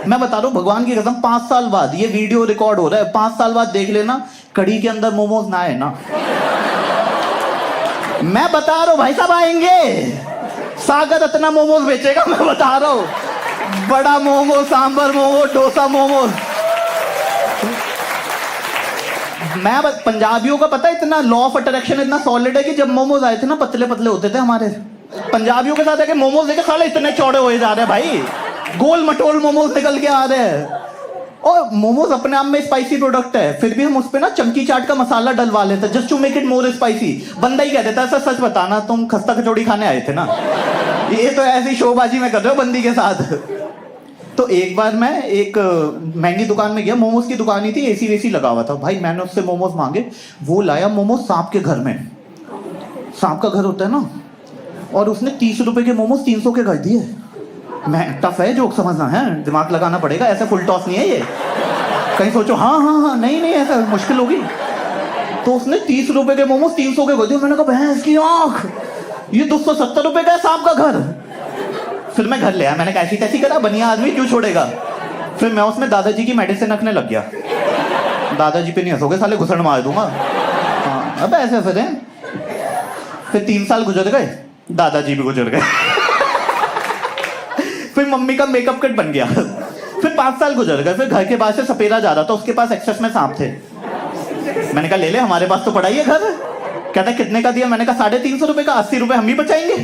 Speaker 5: मैं बता रहा हूं, भगवान की कसम, 5 साल बाद ये वीडियो रिकॉर्ड हो रहा है, 5 साल बाद देख लेना, कड़ी के अंदर मोमोज ना है ना। मैं बता रहा हूं भाई साहब, आएंगे। सागर इतना मोमोज बेचेगा, मैं बता रहा हूं। बड़ा मोमो, सांबर मोमो, डोसा मोमो। मैं पंजाबियों का पता है इतना लॉ ऑफ अट्रैक्शन इतना सॉलिड है कि जब मोमोज आए थे ना, पतले पतले होते थे हमारे। पंजाबियों के साथ है कि मोमोज देखे साले इतने चौड़े हुए जा रहे हैं भाई, गोल मटोल मोमोज निकल के आ रहे हैं। और मोमोज अपने आप में स्पाइसी प्रोडक्ट है, फिर भी हम उस पे ना चमकी चाट का मसाला डलवा लेते हैं, just to make it more spicy. बंदा ही कह देता है, सच बताना तुम खस्ता कचौड़ी खाने आए थे ना? ये तो ऐसी शोबाजी में कर रहे हो बंदी के साथ। तो एक बार मैं एक महंगी दुकान में गया, मोमोज की दुकान ही थी, एसी वेसी लगा हुआ था। भाई मैंने उससे मोमोज मांगे, वो लाया मोमोज सांप के घर में। सांप का घर होता है ना, और उसने 30 रुपए के मोमोज 300 के कर दिए। मैं टफ है जोक समझना है, दिमाग लगाना पड़ेगा, ऐसा फुल टॉस नहीं है ये। कहीं सोचो हाँ नहीं ऐसा मुश्किल होगी। तो उसने 30 रुपए के मोमोज 300 के कर दिए। मैंने कहा भैंस की आंख, ये 270 रुपए का है सांप का घर। फिर मैं घर ले आया, मैंने कैसी तैसी करा, बनिया आदमी क्यों छोड़ेगा। फिर मैं उसमें दादाजी की मेडिसिन रखने लग गया। दादाजी पे नहीं हंसोगे साले, घुसड़ मार दूंगा। हाँ अब ऐसे फिर हैं। फिर 3 साल गुजर गए, दादाजी भी गुजर गए। फिर मम्मी का मेकअप किट बन गया। फिर 5 साल गुजर गए, फिर घर के पास से सपेरा जा रहा था, उसके पास एक्सेस में सांप थे। मैंने कहा ले ले, हमारे पास तो पड़ा ही है घर। कहता कितने का दिया? मैंने कहा 350 रुपए का, 80 रुपए हम ही बचाएंगे।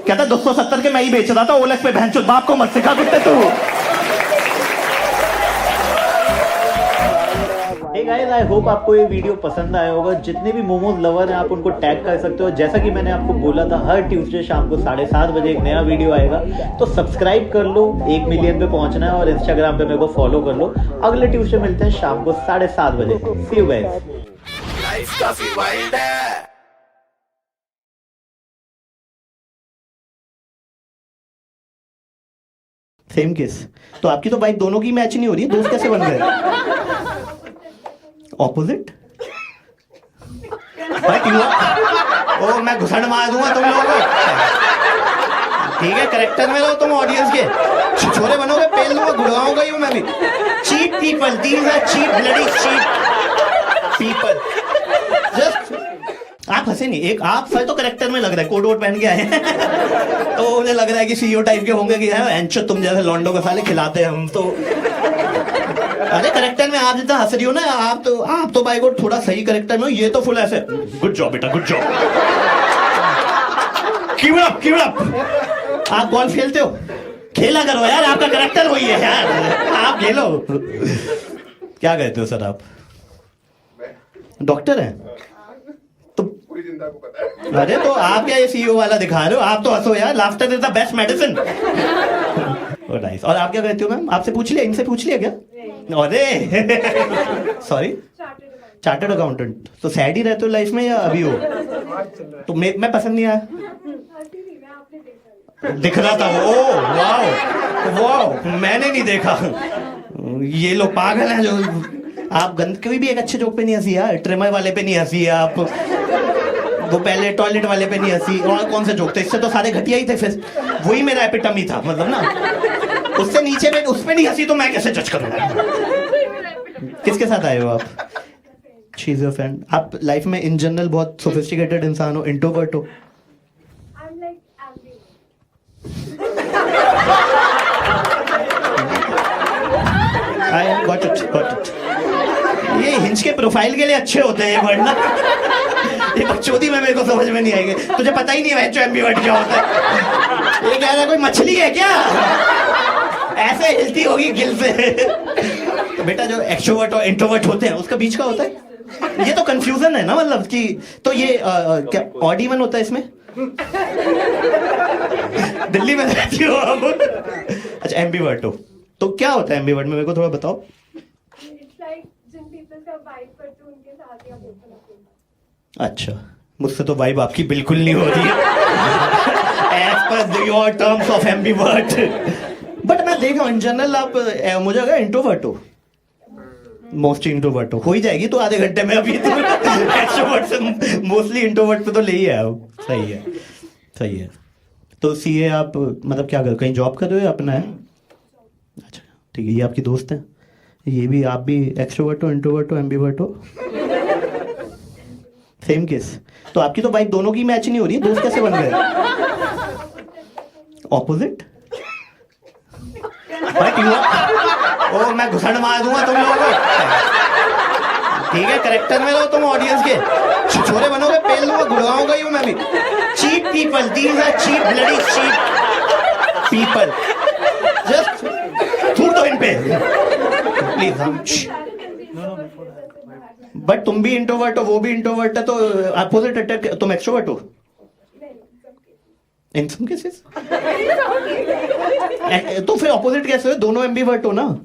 Speaker 5: कहता 270 के मैं ही बेच रहा था ओलेक्स पे। भैंचोद बाप को मत सिखा कुत्ते तू।
Speaker 1: हे गाइस, आई होप आपको ये वीडियो पसंद आया होगा। जितने भी मोमोज लवर हैं आप उनको टैग कर सकते हो। जैसा कि मैंने आपको बोला था, हर ट्यूसडे शाम को 7:30 बजे एक नया वीडियो आएगा, तो सब्सक्राइब कर लो। 1 मिलियन पे पहुंचना है और इंस्टाग्राम पे मेरे को फॉलो कर लो। अगले ट्यूसडे मिलते हैं शाम को 7:30 बजे। सी यू गाइस।
Speaker 9: लाइफ काफी वाइल्ड है।
Speaker 5: Same case. तो आपकी तो वाइफ दोनों की मैच नहीं हो रही है, दोस्त कैसे बन गए? ऑपोजिट? ओ मैं घुसड़ मार दूंगा तुम लोगों को। ठीक है, करेक्टर में रहो तुम ऑडियंस के। छोरे बनोगे, पेल दूंगा, गुड़गाऊंगा ही हूं मैं भी। Cheap people, these are cheap bloody cheap people. Just आप हंसे नहीं, एक आप सर तो करेक्टर में लग रहा है, कोट वोट पहन के आए हैं तो उन्हें लग रहा है कि सीईओ टाइप के होंगे कि एंचो तुम जैसे लॉन्डो को साले खिलाते हैं हम तो। अरे करेक्टर में आप जितना हंस रही हो ना, आप तो भाई को थोड़ा सही करेक्टर में हो, ये तो फुल ऐसे गुड जॉब बेटा, good job, keep it up, keep it up. आप गोल्फ खेलते हो, खेला करो यार, आपका करेक्टर वही है यार, आप खेलो। क्या कहते हो सर आप? डॉक्टर हैं तो
Speaker 3: पूरी जिंदा को पता है।
Speaker 5: अरे तो आप क्या ये सीईओ वाला दिखा रहे हो? आप तो हंसो यार, laughter is the best medicine. Nice. और आप क्या कहते हो मैम? आपसे पूछ लिया, इनसे पूछ लिया क्या? अरे सॉरी, चार्टर्ड अकाउंटेंट। तो सैड ही रहते हो लाइफ में या अभी हो? तो मैं पसंद नहीं आया, दिख रहा था वो। वाओ वाओ, मैंने नहीं देखा। ये लोग पागल हैं जो। आप गंद कोई भी एक अच्छे जोक पे नहीं हंसी यार, ट्रिमर वाले पे नहीं हंसी आप, वो पहले टॉयलेट वाले पे नहीं हंसी, और कौन से जोक थे? इससे तो सारे घटिया ही थे। फिर वही मेरा एपिटमी था, मतलब ना उससे नीचे में उस पे नहीं हंसी तो मैं कैसे जज करूंगा? किसके साथ आए हो आप? She is your friend. आप लाइफ में इन जनरल बहुत सोफिस्टिकेटेड इंसान हो, इंट्रोवर्ट हो? I got it, got it. ये हिंज के प्रोफाइल के लिए अच्छे होते हैं ये वर्ड ना। ये बकचोदी में मेरे को समझ में नहीं आएगी। तुझे पता ही नहीं है एम्बीवर्ट क्या होता है। ये कह रहा है कोई मछली है क्या? ऐसे हिलती होगी गिल से। तो बेटा जो एक्सट्रोवर्ट और इंट्रोवर्ट होते हैं उसका बीच का होता है। ये तो कंफ्यूजन है ना, मतलब कि तो ये क्या ऑड इवन होता है इसमें? दिल्ली में रहती हो आप? अच्छा, एम्बीवर्ट हो तो क्या होता है एम्बीवर्ट में, मेरे को थोड़ा बताओ। अच्छा, मुझसे तो वाइब आपकी बिल्कुल नहीं हो रही है as per your terms of ambivert. But मैं देख रहा हूँ इन जनरल आप मुझे लगा इंट्रोवर्ट हो, मोस्टली इंट्रोवर्ट हो ही जाएगी तो आधे घंटे में। अभी तो एक्सट्रोवर्ट से मोस्टली इंट्रोवर्ट पे तो ले ही आया हो। सही है, सही है। तो सीए आप मतलब क्या कर, कहीं जॉब कर रहे हो या अपना है? अच्छा ठीक है, ये आपकी दोस्त है? ये भी, आप भी एक्सट्रोवर्ट हो, इंट्रोवर्ट हो, एम्बीवर्ट हो? Same case. तो आपकी तो वाइफ दोनों की मैच नहीं हो रही है, दोस्त कैसे बन गए? ऑपोजिट? ओ मैं घुसड़ मार दूंगा तुम लोगों को। ठीक है, करेक्टर में रहो तुम ऑडियंस के। छोरे बनोगे, पेल दूंगा, गुड़गाऊंगा ही हूं मैं भी। Cheap people, these are cheap bloody cheap people. Just थूक दो इन पे प्लीज। बट तुम भी इंट्रोवर्ट हो, वो भी इंट्रोवर्ट है, तो अपोजिट अटैक। तुम एक्सट्रोवर्ट हो इन सम केसेस? तो फिर अपोजिट कैसे हो? दोनों एम्बीवर्ट हो ना?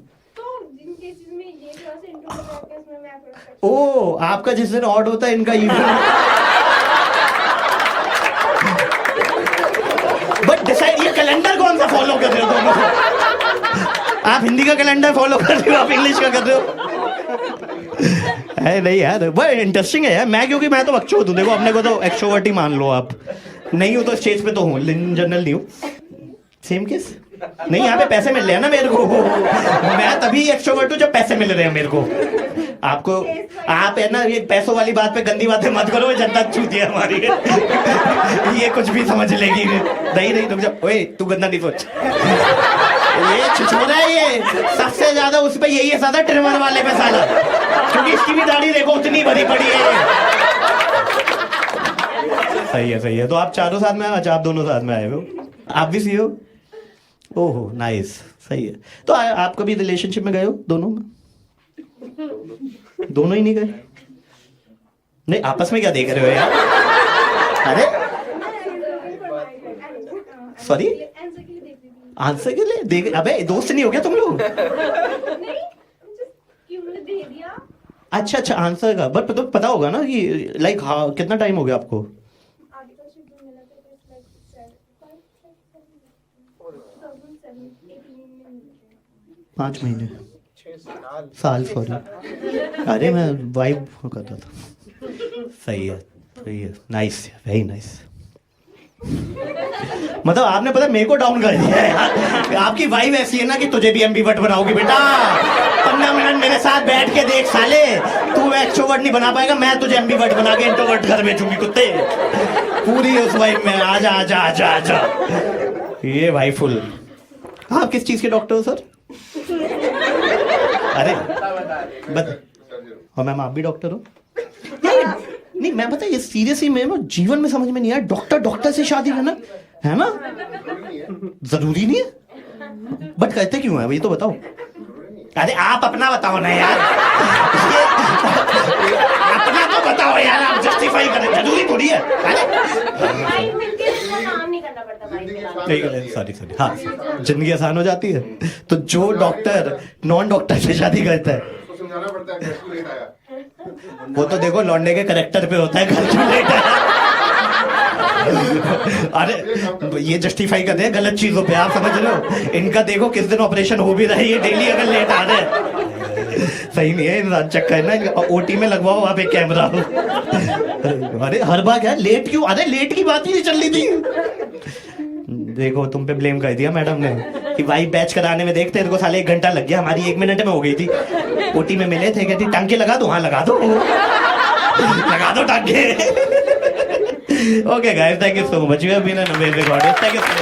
Speaker 5: ओ आपका जिस दिन ऑड होता है, इनका इवन। बट डिसाइड, ये कैलेंडर कौन सा फॉलो कर रहे हो दोनों? आप हिंदी का कैलेंडर फॉलो कर रहे हो, आप इंग्लिश का कर रहे हो? है नहीं यार, बट इंटरेस्टिंग है यार। मैं क्योंकि मैं तो बकचोद हूं, देखो अपने को तो एक्सट्रोवर्ट ही मान लो आप। नहीं हो तो स्टेज पे तो हूँ, इन जनरल नहीं हूँ। Same case. नहीं, यहाँ पे पैसे मिल रहे हैं ना मेरे को। मैं तभी एक्सट्रोवर्ट हूँ जब पैसे मिल रहे हैं मेरे को। आपको आप है ना, ये पैसों वाली बात पे गंदी बातें मत करो, जनता चूती है हमारी। ये कुछ भी समझ लेगी। नहीं नहीं, रुक जा, ओए तू गंदा नहीं सोच। ये छिछोरा है, ये सबसे ज्यादा उस पे यही है साला, ट्रिमर वाले पे साला, क्योंकि इसकी भी दाढ़ी देखो उतनी भरी पड़ी है। सही है, सही है। तो आप चारों साथ में आए? अच्छा, आप दोनों साथ में आए हो? आप भी सी हो? ओहो नाइस, सही है। तो आप कभी रिलेशनशिप में गए हो दोनों में?
Speaker 1: दोनों ही नहीं गए? नहीं, आपस में क्या देख रहे हो यार? अरे सॉरी, आंसर के लिए देख? अबे दोस्त नहीं हो गया तुम लोग? अच्छा अच्छा, आंसर का बट तो पता होगा ना कि लाइक हाँ कितना टाइम हो गया आपको? 5 महीने, साल सॉरी। अरे मैं वाइब करता था। सही है, नाइस, वेरी नाइस। मतलब आपने पता मेरे को डाउन कर दिया है यार। आपकी वाइब ऐसी है ना कि तुझे भी एम्बीवर्ट बनाओगी बेटा। 15 मिनट मेरे साथ बैठ के देख साले, तू एक्सट्रोवर्ट नहीं बना पाएगा, मैं तुझे एम्बीवर्ट बना के इंट्रोवर्ट घर भेजूंगी कुत्ते। पूरी उस वाइब में आजा आजा आजा आजा। ये भाई फुल। आप किस चीज के डॉक्टर हो सर? अरे और मैम आप भी डॉक्टर हो? नहीं मैं पता ये सीरियसली मैं जीवन में समझ में नहीं आया, डॉक्टर से शादी करना है ना? जरूरी नहीं है, बट कहते क्यों है ये तो बताओ। अरे आप अपना बताओ ना यार। अपना तो बताओ यार, आप जस्टिफाई करें, जरूरी थोड़ी है। सॉरी हाँ, जिंदगी आसान हो जाती है। तो जो डॉक्टर नॉन डॉक्टर से शादी करता है
Speaker 3: समझाना पड़ता है कैसे लेट आया।
Speaker 1: वो तो देखो लौंडे के करेक्टर पे होता है, घर क्यों लेट आया। अरे ये जस्टिफाई कर दे गलत चीजों पे, आप समझ रहे हो? इनका देखो किस दिन ऑपरेशन हो भी रहा है, ये डेली अगर लेट आ रहे हैं। सही नहीं है इंसान, चक्कर है ना। ओटी में लगवाओ वहां पे कैमरा। अरे हर बार क्या लेट क्यों? अरे लेट की बात ही नहीं चल रही थी। देखो तुम पे ब्लेम कर दिया मैडम ने कि भाई बैच कराने में देखते इनको साले 1 घंटा लग गया, हमारी 1 मिनट में हो गई थी। ओटी में मिले थे, कहती टांके लगा दो। हाँ लगा दो, लगा दो टांके। Okay guys, thank you so much, you have been an amazing audience, thank you so much.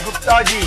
Speaker 9: Gupta ji